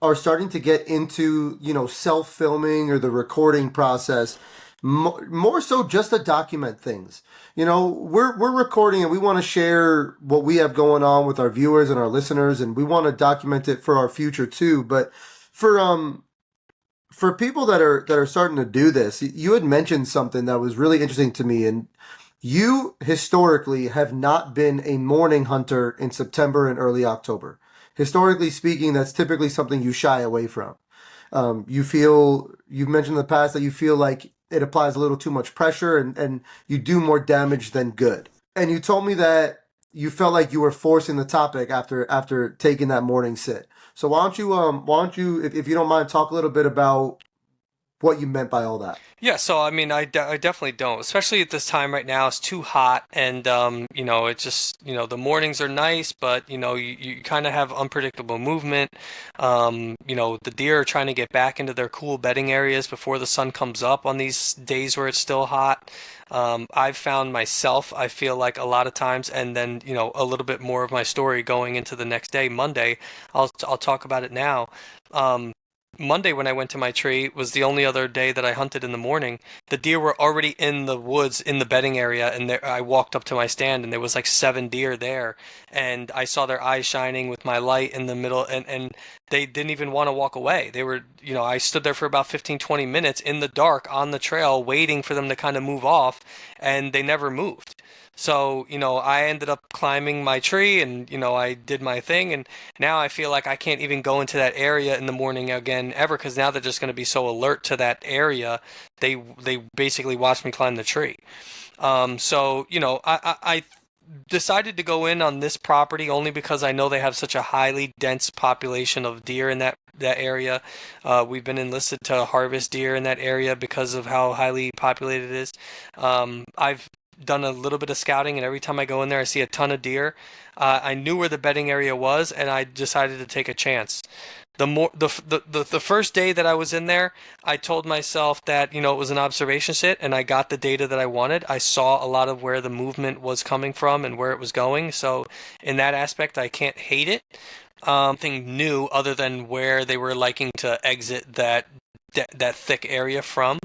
are starting to get into self filming or the recording process, more so just to document things. We're recording and we want to share what we have going on with our viewers and our listeners, and we want to document it for our future too. But for for people that are starting to do this, you had mentioned something that was really interesting to me, and you historically have not been a morning hunter in September and early October. Historically speaking, that's typically something you shy away from. You've mentioned in the past that you feel like it applies a little too much pressure and you do more damage than good. And you told me that you felt like you were forcing the topic after taking that morning sit. So why don't you if you don't mind talk a little bit about what you meant by all that? Yeah, so I mean, I definitely don't, especially at this time right now. It's too hot, and it's just, the mornings are nice, but you kind of have unpredictable movement. The deer are trying to get back into their cool bedding areas before the sun comes up on these days where it's still hot. I've found myself, I feel like a lot of times, and then, a little bit more of my story going into the next day, Monday. I'll talk about it now. Um, Monday when I went to my tree was the only other day that I hunted in the morning. The deer were already in the woods in the bedding area, and I walked up to my stand, and there was like 7 deer there, and I saw their eyes shining with my light in the middle, and they didn't even want to walk away. They were, I stood there for about 15, 20 minutes in the dark on the trail waiting for them to kind of move off, and they never moved. So, I ended up climbing my tree and, I did my thing. And now I feel like I can't even go into that area in the morning again ever because now they're just going to be so alert to that area. They basically watch me climb the tree. I decided to go in on this property only because I know they have such a highly dense population of deer in that area. We've been enlisted to harvest deer in that area because of how highly populated it is. I've done a little bit of scouting, and every time I go in there, I see a ton of deer. I knew where the bedding area was, and I decided to take a chance. The first day that I was in there, I told myself that it was an observation sit, and I got the data that I wanted. I saw a lot of where the movement was coming from and where it was going. So in that aspect, I can't hate it. Nothing new other than where they were liking to exit that thick area from.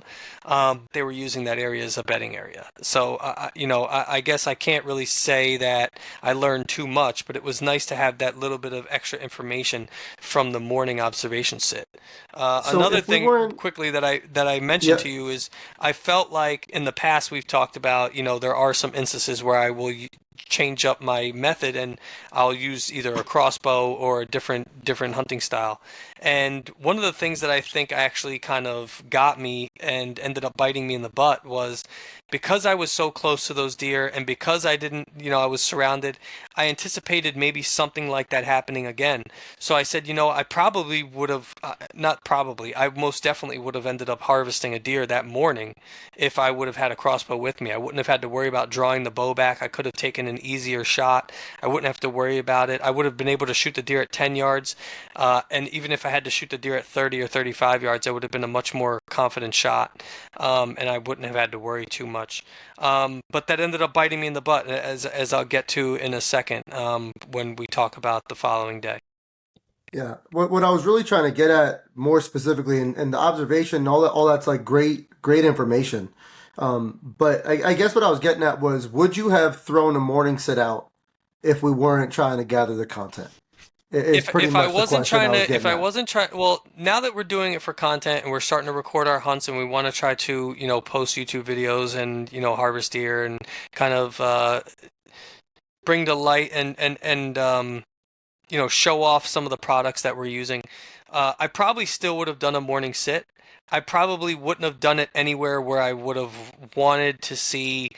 They were using that area as a bedding area. So, I guess I can't really say that I learned too much, but it was nice to have that little bit of extra information from the morning observation sit. So Another if we thing weren't, quickly that I mentioned yeah, to you is I felt like in the past we've talked about, there are some instances where I will change up my method and I'll use either a crossbow or a different hunting style. And one of the things that I think actually kind of got me and ended up biting me in the butt was because I was so close to those deer and because I didn't, I was surrounded, I anticipated maybe something like that happening again. So I said, I probably would have, not probably, I most definitely would have ended up harvesting a deer that morning if I would have had a crossbow with me. I wouldn't have had to worry about drawing the bow back. I could have taken an easier shot. I wouldn't have to worry about it. I would have been able to shoot the deer at 10 yards. And even if I had to shoot the deer at 30 or 35 yards, I would have been a much more confident shot. And I wouldn't have had to worry too much. But that ended up biting me in the butt, as I'll get to in a second when we talk about the following day. yeah. What I was really trying to get at more specifically, and the observation, all that's like great information. But I guess what I was getting at was, would you have thrown a morning sit out if we weren't trying to gather the content? Is pretty If I much the wasn't question trying I was to if getting I at. wasn't trying well, now that we're doing it for content and we're starting to record our hunts and we want to try to post YouTube videos and harvest deer and kind of bring to light and show off some of the products that we're using. I probably still would have done a morning sit. I probably wouldn't have done it anywhere where I would have wanted to see,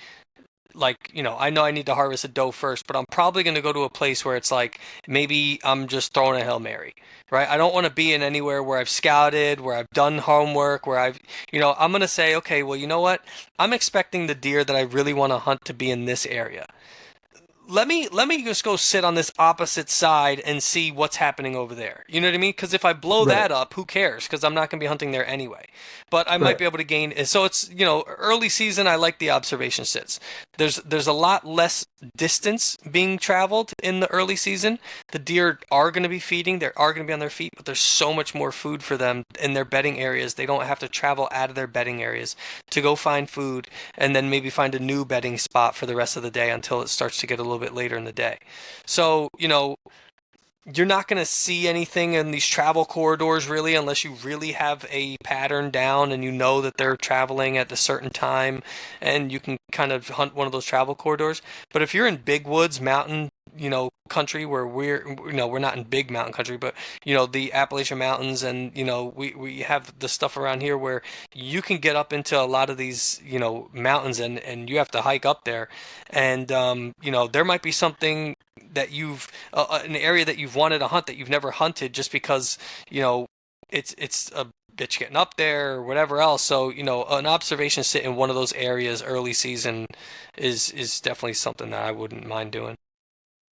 like, I know I need to harvest a doe first, but I'm probably going to go to a place where it's like maybe I'm just throwing a Hail Mary, right? I don't want to be in anywhere where I've scouted, where I've done homework, where I'm going to say, okay, well, you know what? I'm expecting the deer that I really want to hunt to be in this area. Let me just go sit on this opposite side and see what's happening over there. You know what I mean? Because if I blow Right, that up, who cares? Because I'm not going to be hunting there anyway. But I might right. be able to gain. So it's early season. I like the observation sits. There's a lot less distance being traveled in the early season. The deer are going to be feeding. They are going to be on their feet, but there's so much more food for them in their bedding areas. They don't have to travel out of their bedding areas to go find food and then maybe find a new bedding spot for the rest of the day until it starts to get a little bit later in the day. So, you're not going to see anything in these travel corridors really unless you really have a pattern down and you know that they're traveling at a certain time and you can kind of hunt one of those travel corridors. But if you're in big woods, mountain, country where we're not in big mountain country, but the Appalachian Mountains and we have the stuff around here where you can get up into a lot of these, mountains and you have to hike up there. And there might be something that you've an area that you've wanted to hunt that you've never hunted just because you know it's a bitch getting up there or whatever else. So an observation sit in one of those areas early season is definitely something that I wouldn't mind doing.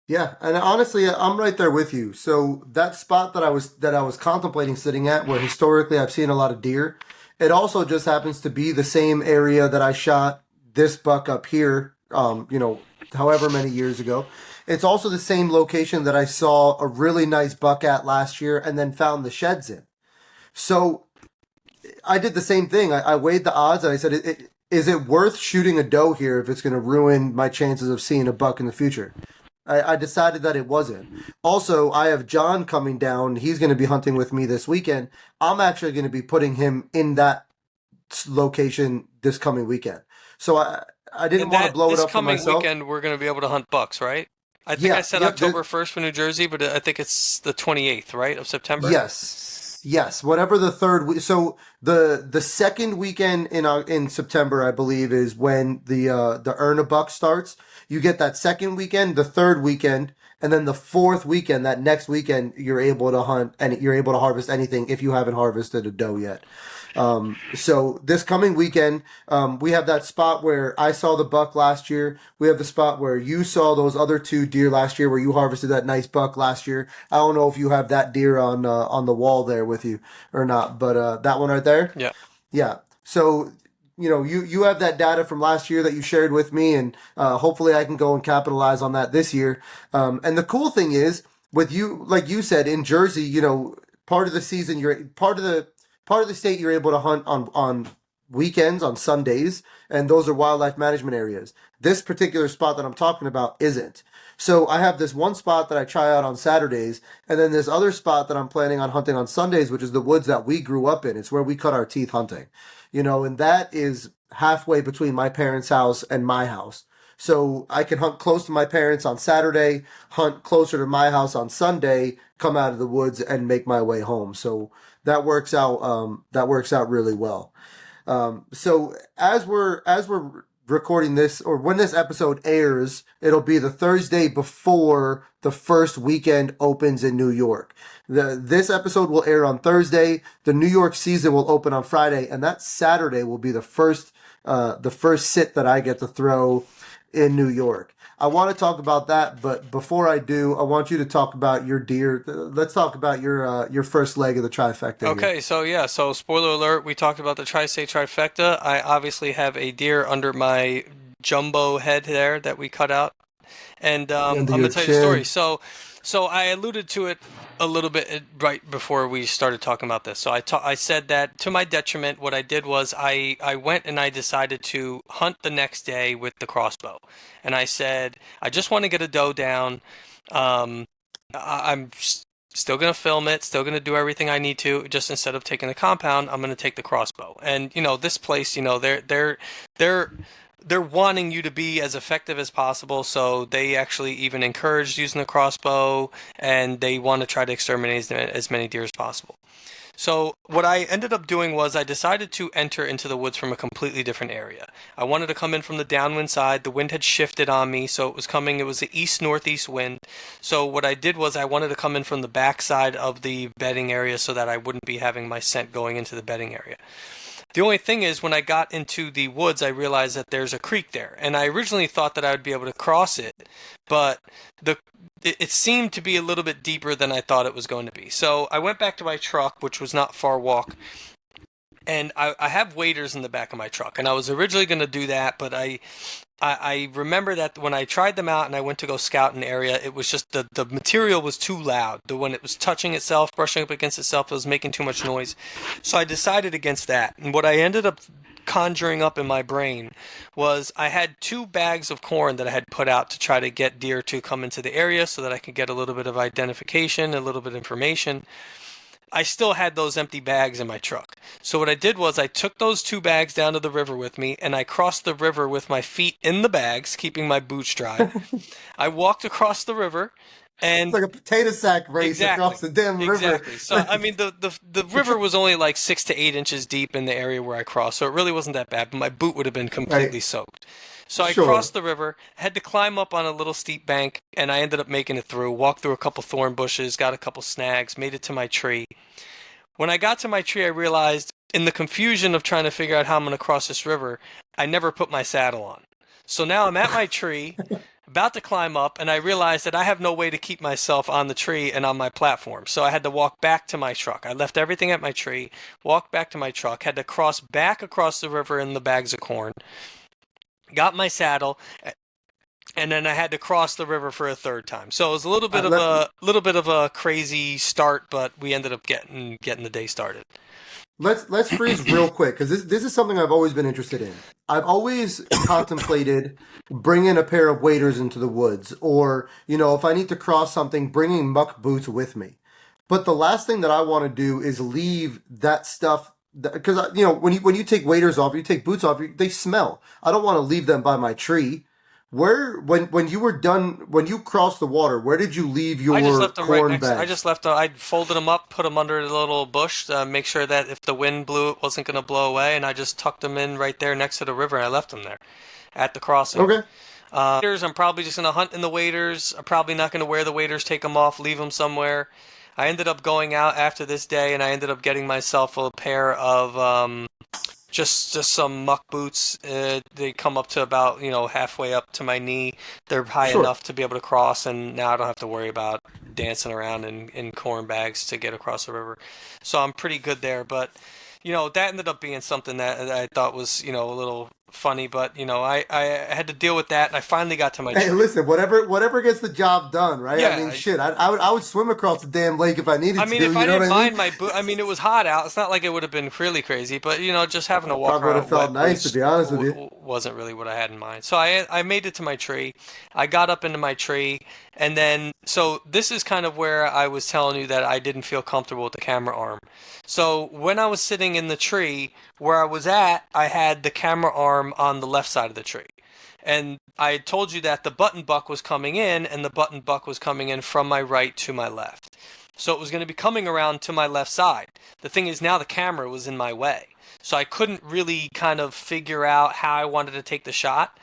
Yeah, and honestly, I'm right there with you. So that spot that I was contemplating sitting at, where historically I've seen a lot of deer, it also just happens to be the same area that I shot this buck up here. However many years ago. It's also the same location that I saw a really nice buck at last year, and then found the sheds in. So I did the same thing. I weighed the odds, and I said, is it worth shooting a doe here if it's going to ruin my chances of seeing a buck in the future? I decided that it wasn't. Also, I have John coming down. He's going to be hunting with me this weekend. I'm actually going to be putting him in that location this coming weekend. So I didn't And want to that blow it this up for coming myself. weekend we're going to be able to hunt bucks, right? I think I Yeah, said yep. October 1st for New Jersey, but I think it's the 28th, right, of September. Yes, yes. Whatever the third week. So the second weekend in September, I believe, is when the Earn a Buck starts. You get that second weekend, the third weekend, and then the fourth weekend. That next weekend, you're able to hunt and you're able to harvest anything if you haven't harvested a doe yet. So this coming weekend, we have that spot where I saw the buck last year. We have the spot where you saw those other two deer last year, where you harvested that nice buck last year. I don't know if you have that deer on the wall there with you or not, but that one right there, Yeah. yeah. So you have that data from last year that you shared with me, and hopefully I can go and capitalize on that this year. And the cool thing is with you, like you said, in Jersey, part of the season, you're part of the state you're able to hunt on weekends, on Sundays, and those are wildlife management areas. This particular spot that I'm talking about isn't. So I have this one spot that I try out on Saturdays, and then this other spot that I'm planning on hunting on Sundays, which is the woods that we grew up in. It's where we cut our teeth hunting, and that is halfway between my parents' house and my house. So I can hunt close to my parents on Saturday, hunt closer to my house on Sunday, come out of the woods and make my way home. So that works out. That works out really well. So as we're recording this, or when this episode airs, it'll be the Thursday before the first weekend opens in New York. This episode will air on Thursday. The New York season will open on Friday, and that Saturday will be the first sit that I get to throw in New York. I want to talk about that, but before I do, I want you to talk about your deer. Let's talk about your first leg of the trifecta here. Okay, so yeah, so spoiler alert, we talked about the tri-state trifecta. I obviously have a deer under my jumbo head there that we cut out. And Under I'm your gonna tell you the story. chin. So I alluded to it a little bit right before we started talking about this. So I said that to my detriment, what I did was I went and I decided to hunt the next day with the crossbow, and I said I just want to get a doe down. Um, I'm still gonna film it, still gonna do everything I need to. Just instead of taking the compound, I'm gonna take the crossbow. And this place, they're they're wanting you to be as effective as possible, so they actually even encouraged using the crossbow, and they want to try to exterminate as many deer as possible. So what I ended up doing was I decided to enter into the woods from a completely different area. I wanted to come in from the downwind side. The wind had shifted on me, so it was the east northeast wind. So what I did was I wanted to come in from the back side of the bedding area so that I wouldn't be having my scent going into the bedding area. The only thing is, when I got into the woods, I realized that there's a creek there, and I originally thought that I would be able to cross it, but the it seemed to be a little bit deeper than I thought it was going to be. So I went back to my truck, which was not far walk, and I have waders in the back of my truck, and I was originally going to do that, but I remember that when I tried them out and I went to go scout an area, it was just the material was too loud. When it was touching itself, brushing up against itself, it was making too much noise. So I decided against that. And what I ended up conjuring up in my brain was I had 2 bags of corn that I had put out to try to get deer to come into the area so that I could get a little bit of identification, a little bit of information. I still had those empty bags in my truck. So what I did was I took those 2 bags down to the river with me and I crossed the river with my feet in the bags, keeping my boots dry. I walked across the river It's and like a potato sack race exactly. across the damn river. Exactly. So I mean the river was only like 6 to 8 inches deep in the area where I crossed, so it really wasn't that bad, but my boot would have been Right. completely soaked. So I Sure. crossed the river, had to climb up on a little steep bank, and I ended up making it through, walked through a couple thorn bushes, got a couple snags, made it to my tree. When I got to my tree, I realized in the confusion of trying to figure out how I'm going to cross this river, I never put my saddle on. So now I'm at my tree, about to climb up, and I realized that I have no way to keep myself on the tree and on my platform. So I had to walk back to my truck. I left everything at my tree, walked back to my truck, had to cross back across the river in the bags of corn, got my saddle, and then I had to cross the river for a third time. So it was a Let, little bit of a crazy start, but we ended up getting the day started. let's freeze real quick because this is something I've always been interested in. I've always contemplated bringing a pair of waders into the woods, or if I need to cross something, bringing muck boots with me. But the last thing that I want to do is leave that stuff because when you take waders off, you take boots off, they smell. I don't want to leave them by my tree. Where when you were done when you crossed the water, where did you leave I just your left them right corn next. I bags? just left them. I folded them up, put them under a little bush, to make sure that if the wind blew, it wasn't going to blow away, and I just tucked them in right there next to the river, and I left them there at the crossing. Okay. Waders, I'm probably just going to hunt in the waders. I'm probably not going to wear the waders, take them off, leave them somewhere. I ended up going out after this day, and I ended up getting myself a pair of just some muck boots. They come up to about halfway up to my knee. They're high Sure. enough to be able to cross, and now I don't have to worry about dancing around in corn bags to get across the river. So I'm pretty good there. But that ended up being something that I thought was a little funny. But I had to deal with that, and I finally got to my Hey, tree. listen, whatever gets the job done, right? I mean, Yeah, shit, I would swim across the damn lake if I I needed mean, to. if I You know what didn't I mean? mind my boot, I mean, it was hot out. It's not like it would have been really crazy, but just having to walk Probably would have around felt wet nice to boots be honest with you. wasn't really what I had in mind. So I made it to my tree. I got up into my tree, and then so this is kind of where I was telling you that I didn't feel comfortable with the camera arm. So when I was sitting in the tree where I was at, I had the camera arm on the left side of the tree. And I had told you that the button buck was coming in, and the button buck was coming in from my right to my left. So it was going to be coming around to my left side. The thing is, now the camera was in my way. So I couldn't really kind of figure out how I wanted to take the shot.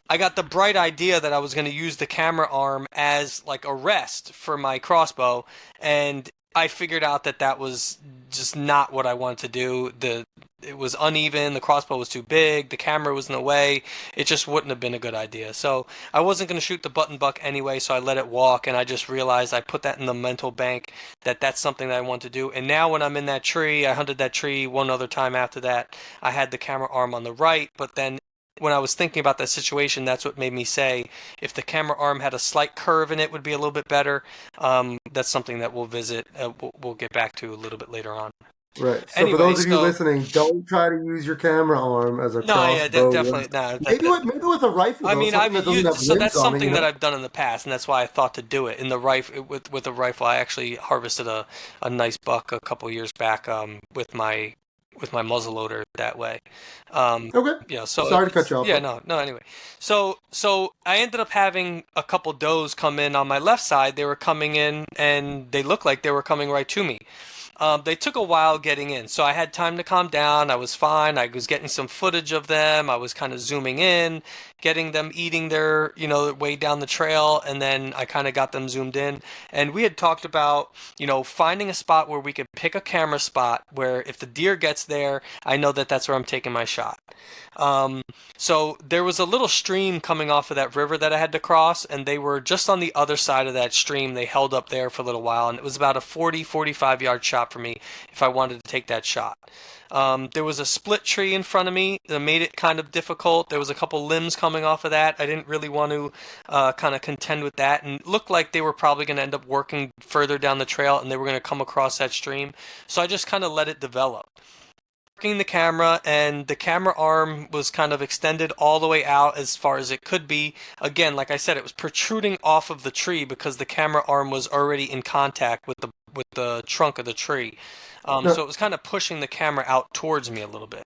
I got the bright idea that I was going to use the camera arm as like a rest for my crossbow, and I figured out that that was just not what I wanted to do. It was uneven, the crossbow was too big, the camera was in the way. It just wouldn't have been a good idea. So I wasn't going to shoot the button buck anyway, so I let it walk, and I just realized I put that in the mental bank that that's something that I want to do. And now when I'm in that tree, I hunted that tree one other time after that. I had the camera arm on the right, but then when I was thinking about that situation, that's what made me say if the camera arm had a slight curve in it, would be a little bit better. That's something that we'll visit. We'll get back to a little bit later on. Right. So for Anyway, those of you so listening, don't try to use your camera arm as a no, yeah, crossbow. definitely no. Maybe with a rifle I though, mean, something I've that doesn't used have so limbs that's on it. something that I've done in the past, and that's why I thought to do it in the rifle with a rifle. I actually harvested a nice buck a couple years back with my muzzle loader that way. Um, Okay. so Sorry to cut you off, yeah, bro. no. Anyway, so I ended up having a couple does come in on my left side. They were coming in, and they looked like they were coming right to me. They took a while getting in, so I had time to calm down. I was fine. I was getting some footage of them. I was kind of zooming in, getting them eating their, way down the trail, and then I kind of got them zoomed in. And we had talked about, finding a spot where we could pick a camera spot where if the deer gets there, I know that that's where I'm taking my shot. Um, so there was a little stream coming off of that river that I had to cross, and they were just on the other side of that stream. They held up there for a little while, and it was about a 45 yard shot for me if I wanted to take that shot. There was a split tree in front of me that made it kind of difficult. There was a couple limbs coming off of that. I didn't really want to kind of contend with that, and it looked like they were probably going to end up working further down the trail, and they were going to come across that stream. So I just kind of let it develop. the camera, and the camera arm was kind of extended all the way out as far as it could be. Again, like I said, it was protruding off of the tree because the camera arm was already in contact with the trunk of the tree. So Now, it was kind of pushing the camera out towards me a little bit.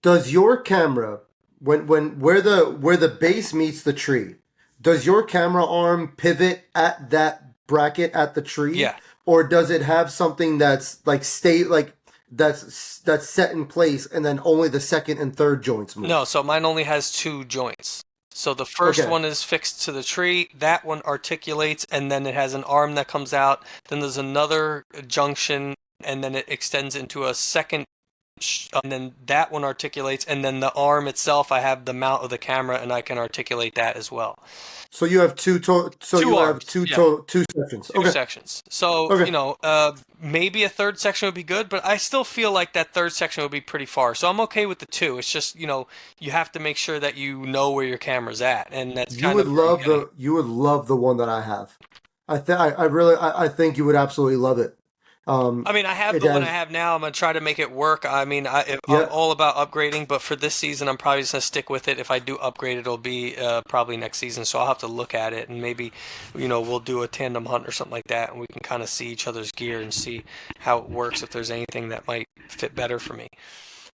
does your camera, when where the base meets the tree, does your camera arm pivot at that bracket at the tree, Yeah. or does it have something that's like stay like that's set in place and then only the second and third joints No, move? so mine only has two joints. So the first Okay. one is fixed to the tree, that one articulates, and then it has an arm that comes out. Then there's another junction, and then it extends into a second, and then that one articulates, and then the arm itself, I have the mount of the camera, and I can articulate that as well. So you have so Two you have arms, yeah. two sections. Two Okay. sections. So, Okay. maybe a third section would be good, but I still feel like that third section would be pretty far. So I'm okay with the two. It's just, you have to make sure that you know where your camera's at, and that's kind of where I'm getting. You would love the one that I have. I really I think you would absolutely love it. I mean, I have It the one I has have now. I'm gonna try to make it work. I mean, I'm yeah. all about upgrading, but for this season, I'm probably just gonna stick with it. If I do upgrade, it'll be probably next season. So I'll have to look at it, and maybe, we'll do a tandem hunt or something like that, and we can kind of see each other's gear and see how it works. If there's anything that might fit better for me.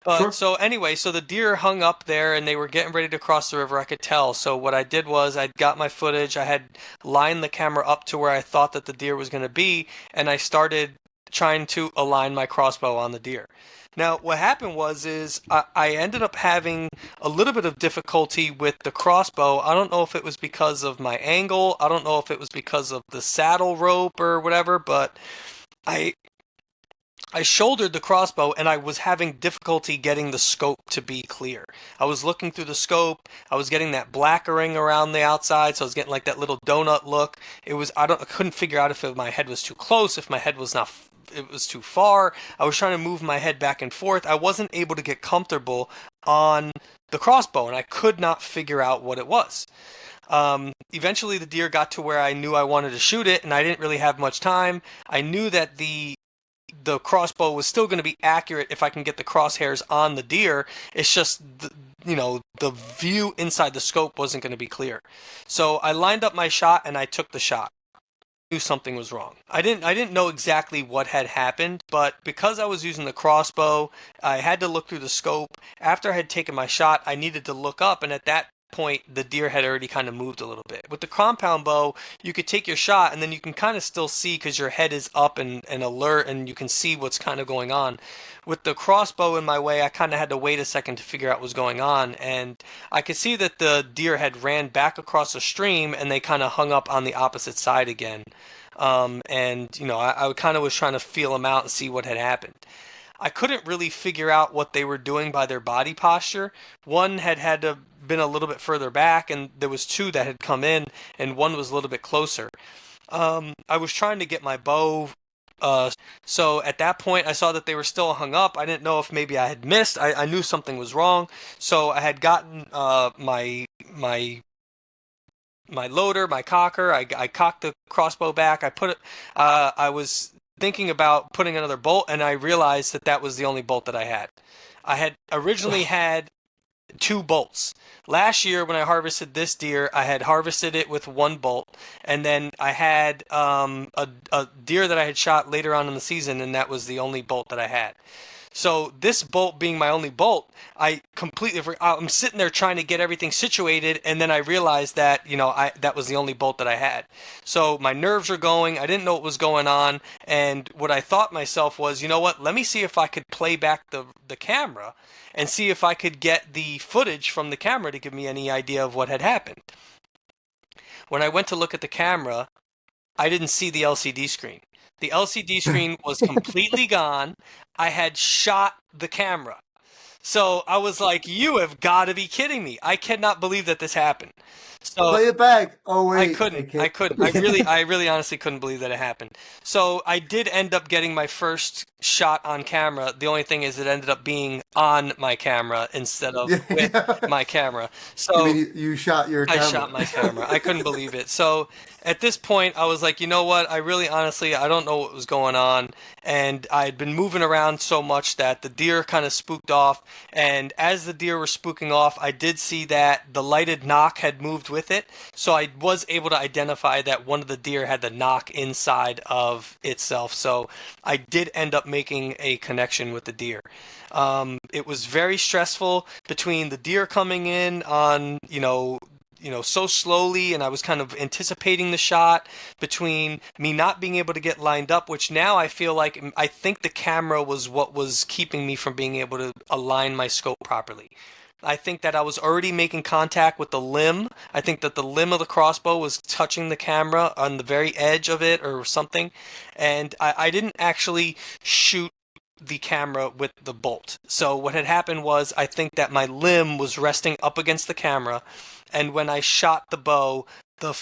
But Sure. so anyway, so the deer hung up there and they were getting ready to cross the river. I could tell. So what I did was I got my footage. I had lined the camera up to where I thought that the deer was going to be, and I started trying to align my crossbow on the deer. Now, what happened was is I ended up having a little bit of difficulty with the crossbow. I don't know if it was because of my angle. I don't know if it was because of the saddle rope or whatever, but I I shouldered the crossbow and I was having difficulty getting the scope to be clear. I was looking through the scope. I was getting that blackering around the outside, so I was getting like that little donut look. I couldn't figure out if my head was too close, if my head was not it was too far. I was trying to move my head back and forth. I wasn't able to get comfortable on the crossbow and I could not figure out what it was. Eventually the deer got to where I knew I wanted to shoot it and I didn't really have much time. I knew that the crossbow was still going to be accurate if I can get the crosshairs on the deer. It's just the view inside the scope wasn't going to be clear. So I lined up my shot and I took the shot. I knew something was wrong. I didn't know exactly what had happened, but because I was using the crossbow, I had to look through the scope. After I had taken my shot, I needed to look up, and at that point the deer had already kind of moved a little bit. With the compound bow, you could take your shot and then you can kind of still see because your head is up and alert and you can see what's kind of going on. With the crossbow in my way, I kind of had to wait a second to figure out what was going on, and I could see that the deer had ran back across the stream and they kind of hung up on the opposite side again. And I kind of was trying to feel them out and see what had happened. I couldn't really figure out what they were doing by their body posture. One had to been a little bit further back, and there was two that had come in, and one was a little bit closer. I was trying to get my bow. So at that point, I saw that they were still hung up. I didn't know if maybe I had missed. I knew something was wrong. So I had gotten my loader, my cocker. I cocked the crossbow back. I put it. I was thinking about putting another bolt, and I realized that that was the only bolt that I had. I had originally had two bolts. Last year, when I harvested this deer, I had harvested it with one bolt, and then I had a deer that I had shot later on in the season, and that was the only bolt that I had. So this bolt being my only bolt, I'm sitting there trying to get everything situated, and then I realized that that was the only bolt that I had. So my nerves were going. I didn't know what was going on, and what I thought myself was, you know what? Let me see if I could play back the camera and see if I could get the footage from the camera to give me any idea of what had happened. When I went to look at the camera, I didn't see the LCD screen. The LCD screen was completely gone. I had shot the camera. So I was like, you have got to be kidding me. I cannot believe that this happened. So Play it back. Oh I wait, couldn't. they I can't. couldn't. I really honestly couldn't believe that it happened. So I did end up getting my first shot on camera. The only thing is it ended up being on my camera instead of Yeah, with yeah. my camera. You mean So you shot your I camera? shot my camera. I couldn't believe it. So at this point, I was like, you know what? I really honestly, I don't know what was going on. And I had been moving around so much that the deer kind of spooked off. And as the deer were spooking off, I did see that the lighted knock had moved with it. So I was able to identify that one of the deer had the knock inside of itself. So I did end up making a connection with the deer. It was very stressful between the deer coming in on, so slowly, and I was kind of anticipating the shot, between me not being able to get lined up, which now I feel like I think the camera was what was keeping me from being able to align my scope properly. I think that I was already making contact with the limb. I think that the limb of the crossbow was touching the camera on the very edge of it or something. And I didn't actually shoot the camera with the bolt. So what had happened was I think that my limb was resting up against the camera, and when I shot the bow, the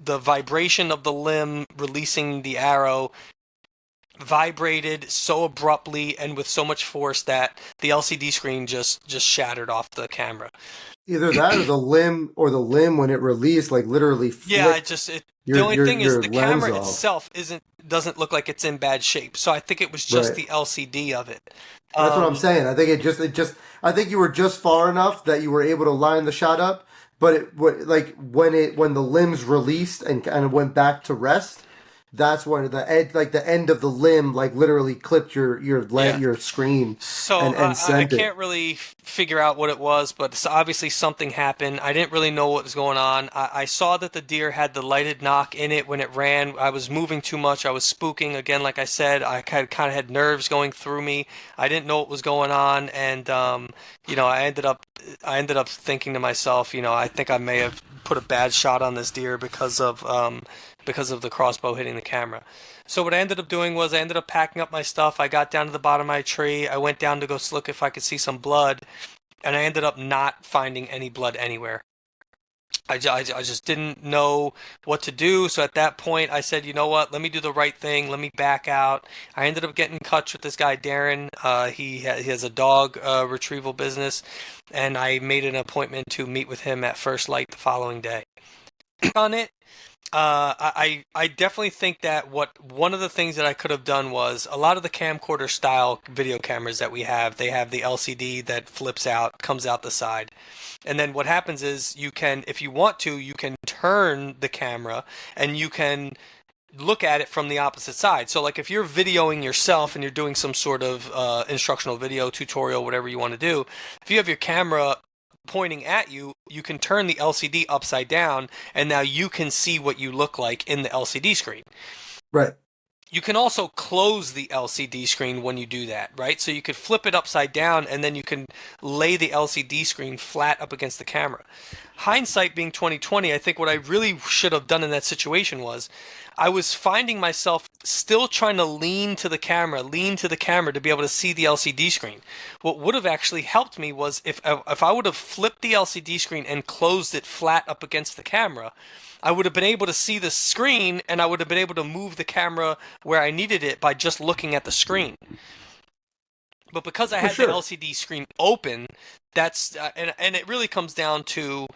the vibration of the limb releasing the arrow vibrated so abruptly and with so much force that the LCD screen just shattered off the camera. Either that or the limb when it released, like literally Yeah, flicked the only thing is your the lens camera off. itself doesn't look like it's in bad shape. So I think it was just Right. the LCD of it. That's what I'm Um, saying. I think I think you were just far enough that you were able to line the shot up, but like when the limbs released and kind of went back to rest, that's when the end of the limb like literally clipped yeah. your screen So and I sent it. can't really figure out what it was, but obviously something happened. I didn't really know what was going on. I saw that the deer had the lighted knock in it when it ran. I was moving too much. I was spooking again, like I said. I kind of had nerves going through me. I didn't know what was going on, and I ended up thinking to myself, I think I may have put a bad shot on this deer because of the crossbow hitting the camera. So what I ended up doing was I ended up packing up my stuff. I got down to the bottom of my tree. I went down to go look if I could see some blood, and I ended up not finding any blood anywhere. I just didn't know what to do. So at that point, I said, you know what? Let me do the right thing. Let me back out. I ended up getting in touch with this guy, Darren. He has a dog retrieval business, and I made an appointment to meet with him at first light the following day. On it, I definitely think that one of the things that I could have done was a lot of the camcorder style video cameras that we have, they have the LCD that flips out, comes out the side. And then what happens is you can, if you want to, you can turn the camera and you can look at it from the opposite side. So like if you're videoing yourself and you're doing some sort of instructional video tutorial, whatever you want to do, if you have your camera pointing at you, you can turn the LCD upside down, and now you can see what you look like in the LCD screen. Right. You can also close the LCD screen when you do that, right? So you could flip it upside down and then you can lay the LCD screen flat up against the camera. Hindsight being 2020, I think what I really should have done in that situation was I was finding myself still trying to lean to the camera to be able to see the LCD screen. What would have actually helped me was if I would have flipped the LCD screen and closed it flat up against the camera, I would have been able to see the screen and I would have been able to move the camera where I needed it by just looking at the screen. But because I For had the sure. LCD screen open, and it really comes down to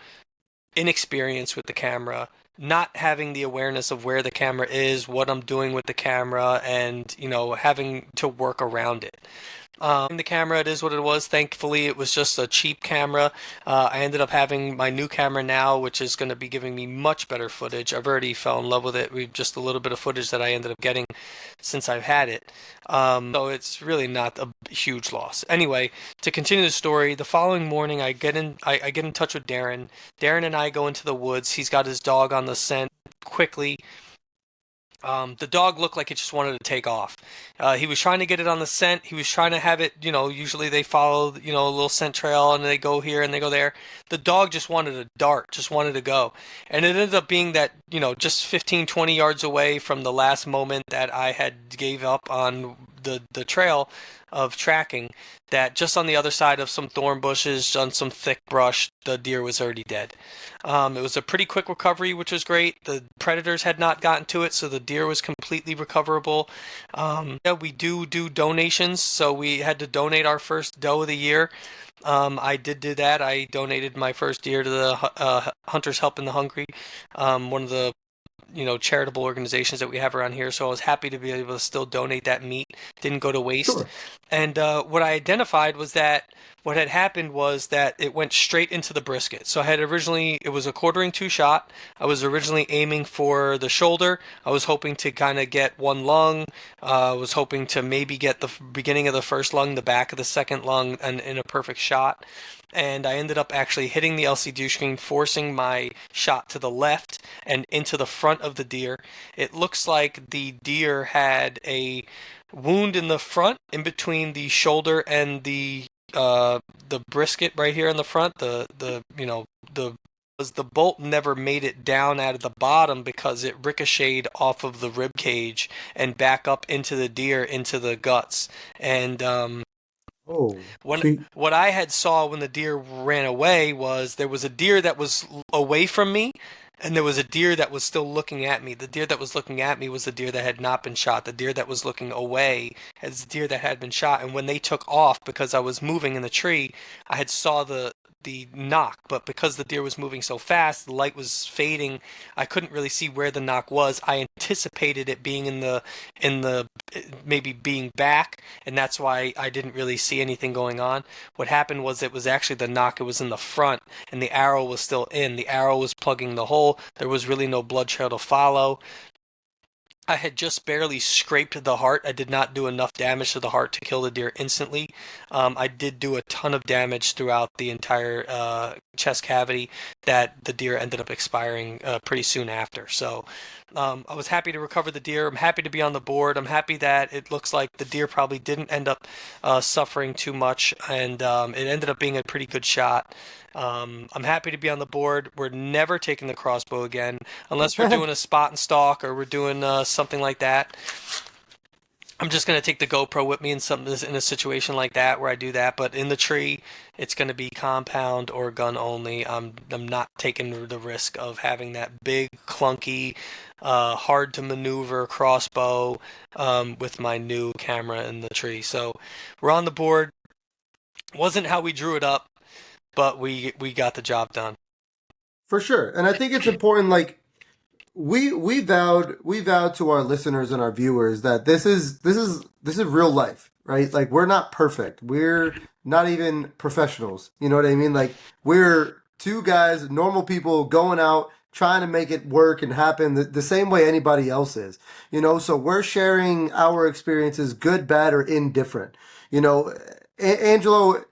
inexperience with the camera, not having the awareness of where the camera is, what I'm doing with the camera, and having to work around it. The camera, it is what it was. Thankfully, it was just a cheap camera. I ended up having my new camera now, which is going to be giving me much better footage. I've already fell in love with it. We've just a little bit of footage that I ended up getting since I've had it. So it's really not a huge loss. Anyway, to continue the story, the following morning I get in touch with Darren. Darren and I go into the woods. He's got his dog on the scent quickly. The dog looked like it just wanted to take off. He was trying to get it on the scent. He was trying to have it, usually they follow, a little scent trail and they go here and they go there. The dog just wanted to dart, just wanted to go. And it ended up being that, just 15, 20 yards away from the last moment that I had gave up on the trail of tracking that just on the other side of some thorn bushes, on some thick brush, the deer was already dead. It was a pretty quick recovery, which was great. The predators had not gotten to it, so the deer was completely recoverable. Yeah, we do donations, so we had to donate our first doe of the year. I did do that. I donated my first deer to the Hunters Helping the Hungry, one of the charitable organizations that we have around here. So I was happy to be able to still donate that meat. Didn't go to waste. Sure. And what I identified was that what had happened was that it went straight into the brisket. So I had originally, it was a quartering two shot. I was originally aiming for the shoulder. I was hoping to kind of get one lung. I was hoping to maybe get the beginning of the first lung, the back of the second lung, and in a perfect shot. And I ended up actually hitting the LCD screen, forcing my shot to the left and into the front of the deer. It looks like the deer had a wound in the front, in between the shoulder and the brisket right here in the front. The bolt never made it down out of the bottom because it ricocheted off of the rib cage and back up into the deer, into the guts. And Oh, when see, what I had saw when the deer ran away was there was a deer that was away from me, and there was a deer that was still looking at me. The deer that was looking at me was the deer that had not been shot. The deer that was looking away is the deer that had been shot. And when they took off, because I was moving in the tree, I had saw the knock, but because the deer was moving so fast, the light was fading. I couldn't really see where the knock was. I anticipated it being in the maybe being back, and that's why I didn't really see anything going on. What happened was it was actually the knock. It was in the front, and the arrow was still in. The arrow was plugging the hole. There was really no blood trail to follow. I had just barely scraped the heart. I did not do enough damage to the heart to kill the deer instantly. I did do a ton of damage throughout the entire chest cavity that the deer ended up expiring pretty soon after. So I was happy to recover the deer. I'm happy to be on the board. I'm happy that it looks like the deer probably didn't end up suffering too much, and it ended up being a pretty good shot. I'm happy to be on the board. We're never taking the crossbow again, unless we're doing a spot and stalk or we're doing something like that. I'm just gonna take the GoPro with me in a situation like that where I do that. But in the tree, it's gonna be compound or gun only. I'm not taking the risk of having that big, clunky, hard to maneuver crossbow with my new camera in the tree. So we're on the board. Wasn't how we drew it up, but we got the job done. for sure. And I think it's important. Like we vowed to our listeners and our viewers that this is real life, right? Like we're not perfect. We're not even professionals. You know what I mean? Like we're two guys, normal people going out trying to make it work and happen the same way anybody else is. So we're sharing our experiences, good, bad, or indifferent. You know, Angelo.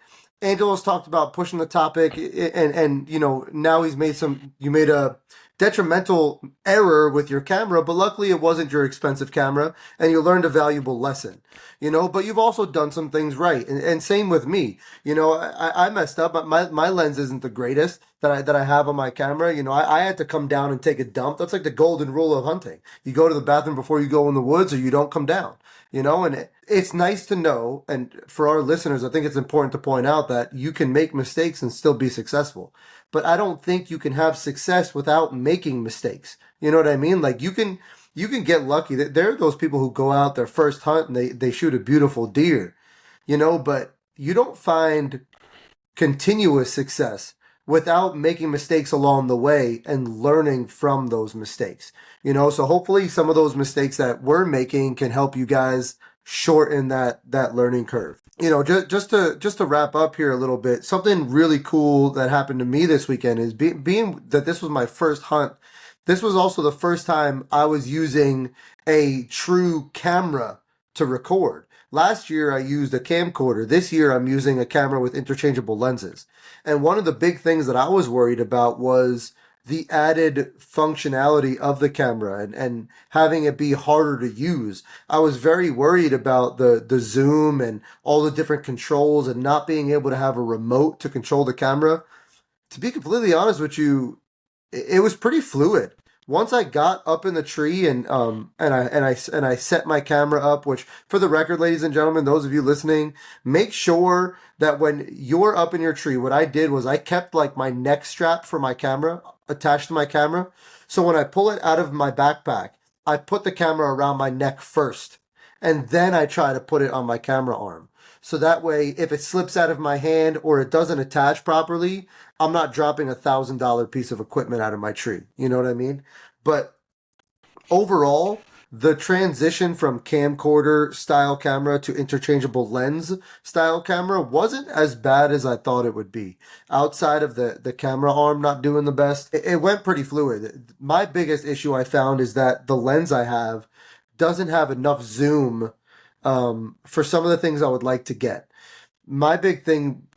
Angelo's talked about pushing the topic, and now you made a detrimental error with your camera, but luckily it wasn't your expensive camera, and you learned a valuable lesson. But you've also done some things right, and same with me. I messed up, but my lens isn't the greatest that I have on my camera. I had to come down and take a dump. That's like the golden rule of hunting. You go to the bathroom before you go in the woods, or you don't come down. And it's nice to know, and for our listeners, I think it's important to point out that you can make mistakes and still be successful. But I don't think you can have success without making mistakes. You know what I mean? Like you can get lucky. There are those people who go out their first hunt and they shoot a beautiful deer, but you don't find continuous success without making mistakes along the way and learning from those mistakes. So hopefully some of those mistakes that we're making can help you guys shorten that learning curve. Just to wrap up here a little bit, something really cool that happened to me this weekend is being that this was my first hunt. This was also the first time I was using a true camera to record. Last year I used a camcorder. This year I'm using a camera with interchangeable lenses. And one of the big things that I was worried about was the added functionality of the camera and having it be harder to use. I was very worried about the zoom and all the different controls and not being able to have a remote to control the camera. To be completely honest with you, it was pretty fluid. once I got up in the tree and I set my camera up, which for the record, ladies and gentlemen, those of you listening, make sure that when you're up in your tree, what I did was I kept like my neck strap for my camera attached to my camera. So when I pull it out of my backpack, I put the camera around my neck first, and then I try to put it on my camera arm. So that way, if it slips out of my hand or it doesn't attach properly, I'm not dropping $1,000 piece of equipment out of my tree. You know what I mean? But overall, the transition from camcorder style camera to interchangeable lens style camera wasn't as bad as I thought it would be. Outside of the camera arm not doing the best, it went pretty fluid. My biggest issue I found is that the lens I have doesn't have enough zoom for some of the things I would like to get. My big thing,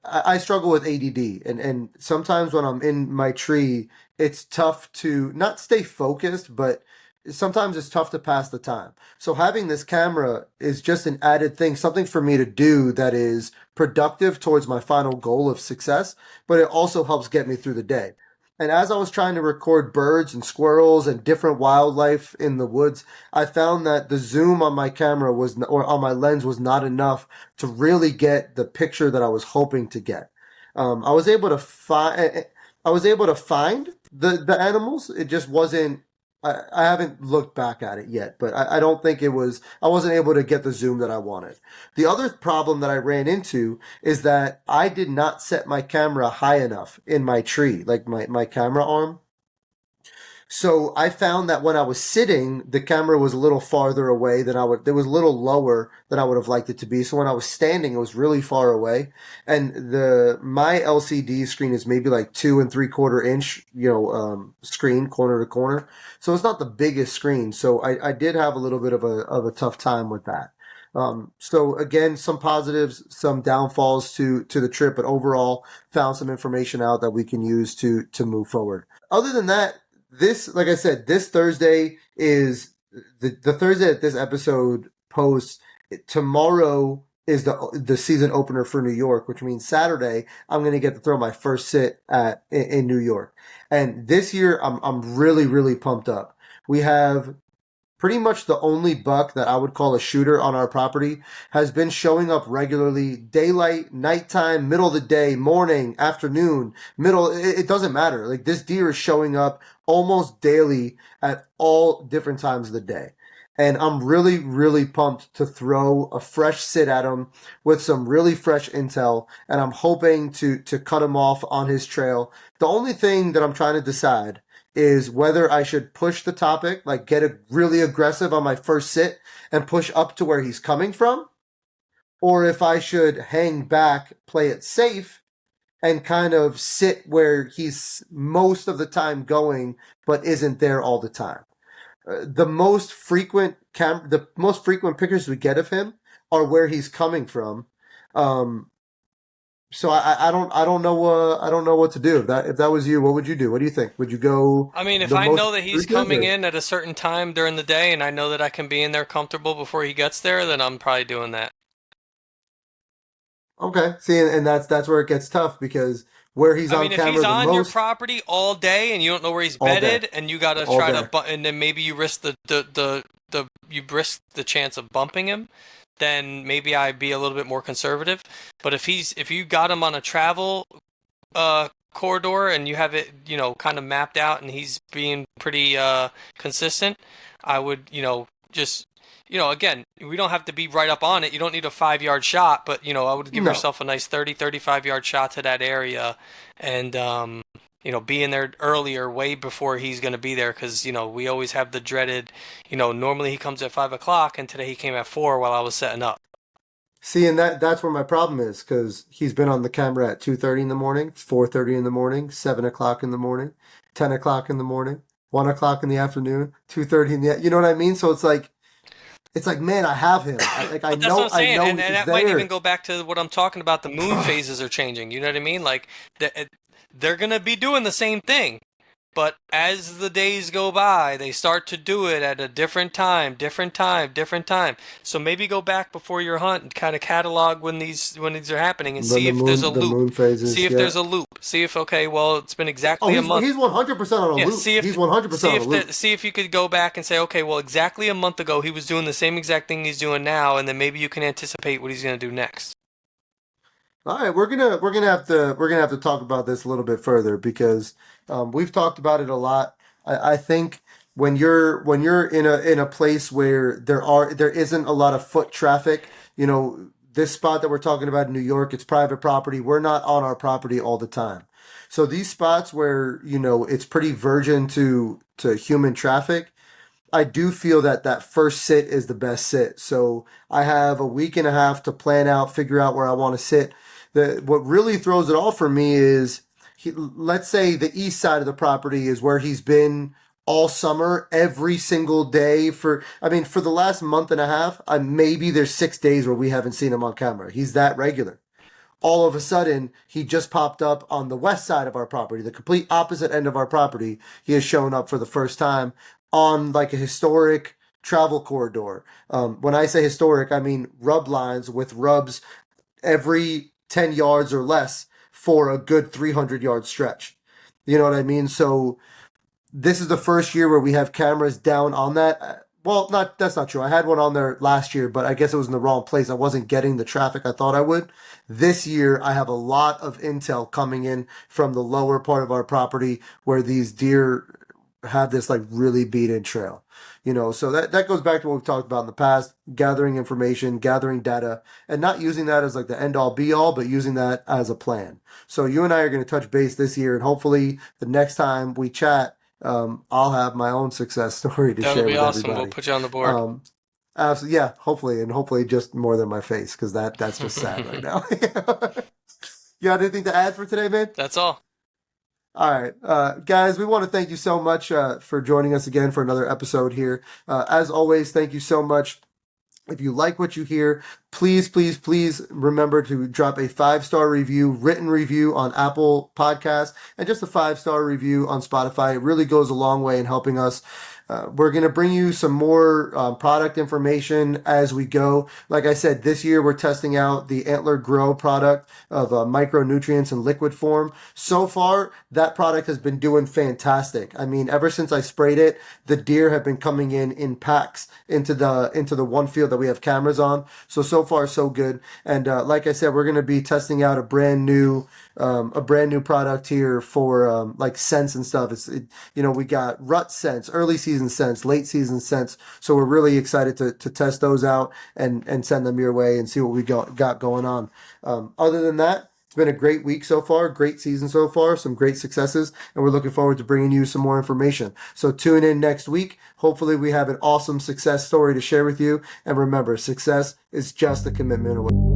I struggle with ADD, and sometimes when I'm in my tree, it's tough to not stay focused, but sometimes it's tough to pass the time. So having this camera is just an added thing, something for me to do that is productive towards my final goal of success, but it also helps get me through the day. And as I was trying to record birds and squirrels and different wildlife in the woods, I found that the zoom on my camera or on my lens was not enough to really get the picture that I was hoping to get. I was able to find, I was able to find the animals. It just wasn't. I haven't looked back at it yet, but I don't think it was. I wasn't able to get the zoom that I wanted. The other problem that I ran into is that I did not set my camera high enough in my tree, like my camera arm. So I found that when I was sitting, the camera was a little farther away than it was a little lower than I would have liked it to be. So when I was standing, it was really far away. And my LCD screen is maybe like 2 3/4 inch, screen corner to corner. So it's not the biggest screen. So I did have a little bit of a tough time with that. So again, some positives, some downfalls to the trip, but overall found some information out that we can use to move forward. Other than that, like I said, this Thursday is the Thursday that this episode posts. Tomorrow is the season opener for New York, which means Saturday I'm going to get to throw my first sit in New York. And this year I'm really really pumped up. We have pretty much the only buck that I would call a shooter on our property has been showing up regularly, daylight, nighttime, middle of the day, morning, afternoon, middle. It doesn't matter. Like this deer is showing up almost daily at all different times of the day. And I'm really, really pumped to throw a fresh sit at him with some really fresh intel. And I'm hoping to cut him off on his trail. The only thing that I'm trying to decide is whether I should push the topic, like really aggressive on my first sit and push up to where he's coming from, or if I should hang back, play it safe, and kind of sit where he's most of the time going, but isn't there all the time. The most frequent pictures we get of him are where he's coming from. Um, so I don't know I don't know what to do. If that was you, what would you do? What do you think? Would you go I mean, if the I most know that he's frequent coming or? in at a certain time during the day and I know that I can be in there comfortable before he gets there, then I'm probably doing that. Okay. See, and that's where it gets tough because where he's I on mean, if he's camera the on your most property all day and you don't know where he's all day, bedded and you got to all try to day. and then maybe you risk you risk the chance of bumping him, then maybe I'd be a little bit more conservative. But if you got him on a travel corridor and you have it, kind of mapped out and he's being pretty consistent, I would, just again, we don't have to be right up on it. You don't need a 5 yard shot, but I would give No. yourself a nice 35 yard shot to that area and be in there earlier, way before he's going to be there because we always have the dreaded, normally he comes at 5 o'clock and today he came at 4 while I was setting up. See, and that's where my problem is because he's been on the camera at 2:30 in the morning, 4:30 in the morning, 7 o'clock in the morning, 10 o'clock in the morning, 1 o'clock in the afternoon, 2:30 in the. You know what I mean? So it's like, man, I have him. I But that's what I'm I saying, know and he's that might even there. go back to what I'm talking about. The moon phases are changing. You know what I mean? Like they're gonna be doing the same thing, But as the days go by, they start to do it at a different time, different time, different time. So maybe go back before your hunt and kind of catalog when these are happening and Then see if there's a the loop. moon See phases. if Yeah. there's a loop. See if okay, well, it's been Oh, exactly a month. he's 100% on a Yeah, loop. He's 100% on a loop. see if you could go back and say, okay, well, exactly a month ago he was doing the same exact thing he's doing now, and then maybe you can anticipate what he's going to do next. All right, we're gonna have to talk about this a little bit further because we've talked about it a lot. I think when you're in a place where there isn't a lot of foot traffic, you know, this spot that we're talking about in New York, it's private property. We're not on our property all the time. So these spots where, you know, it's pretty virgin to human traffic, I do feel that that first sit is the best sit. So I have a week and a half to plan out, figure out where I want to sit. What really throws it all for me is let's say the east side of the property is where he's been all summer, every single day for the last month and a half. Maybe there's 6 days where we haven't seen him on camera. He's that regular. All of a sudden, he just popped up on the west side of our property, the complete opposite end of our property. He has shown up for the first time on like a historic travel corridor. When I say historic, I mean rub lines with rubs every 10 yards or less for a good 300-yard stretch. You know what I mean? So this is the first year where we have cameras down on that. Well, not that's not true. I had one on there last year, but I guess it was in the wrong place. I wasn't getting the traffic I thought I would. This year, I have a lot of intel coming in from the lower part of our property where these deer have this like really beat in trail. You know, so that goes back to what we've talked about in the past, gathering information, gathering data, and not using that as like the end all be all, but using that as a plan. So you and I are going to touch base this year, and hopefully the next time we chat, I'll have my own success story to That'll share be with awesome. We'll everybody. put you on the board. Absolutely, yeah, hopefully, and hopefully just more than my face, because that's just sad right now. You got anything to add for today, man? That's all. All right, guys, we want to thank you so much for joining us again for another episode here. As always, thank you so much. If you like what you hear, please, please, please remember to drop a 5-star review, written review on Apple Podcasts, and just a 5-star review on Spotify. It really goes a long way in helping us. We're going to bring you some more product information as we go. Like I said, this year we're testing out the Antler Grow product of micronutrients in liquid form. So far, that product has been doing fantastic. I mean, ever since I sprayed it, the deer have been coming in packs into the one field that we have cameras on. So far, so good. And like I said, we're going to be testing out a brand new product here for like scents and stuff. We got rut scents, early season scents, late season scents. So we're really excited to test those out and send them your way and see what we got going on. Other than that, it's been a great week so far, great season so far, some great successes, and we're looking forward to bringing you some more information. So tune in next week. Hopefully we have an awesome success story to share with you. And remember, success is just a commitment away.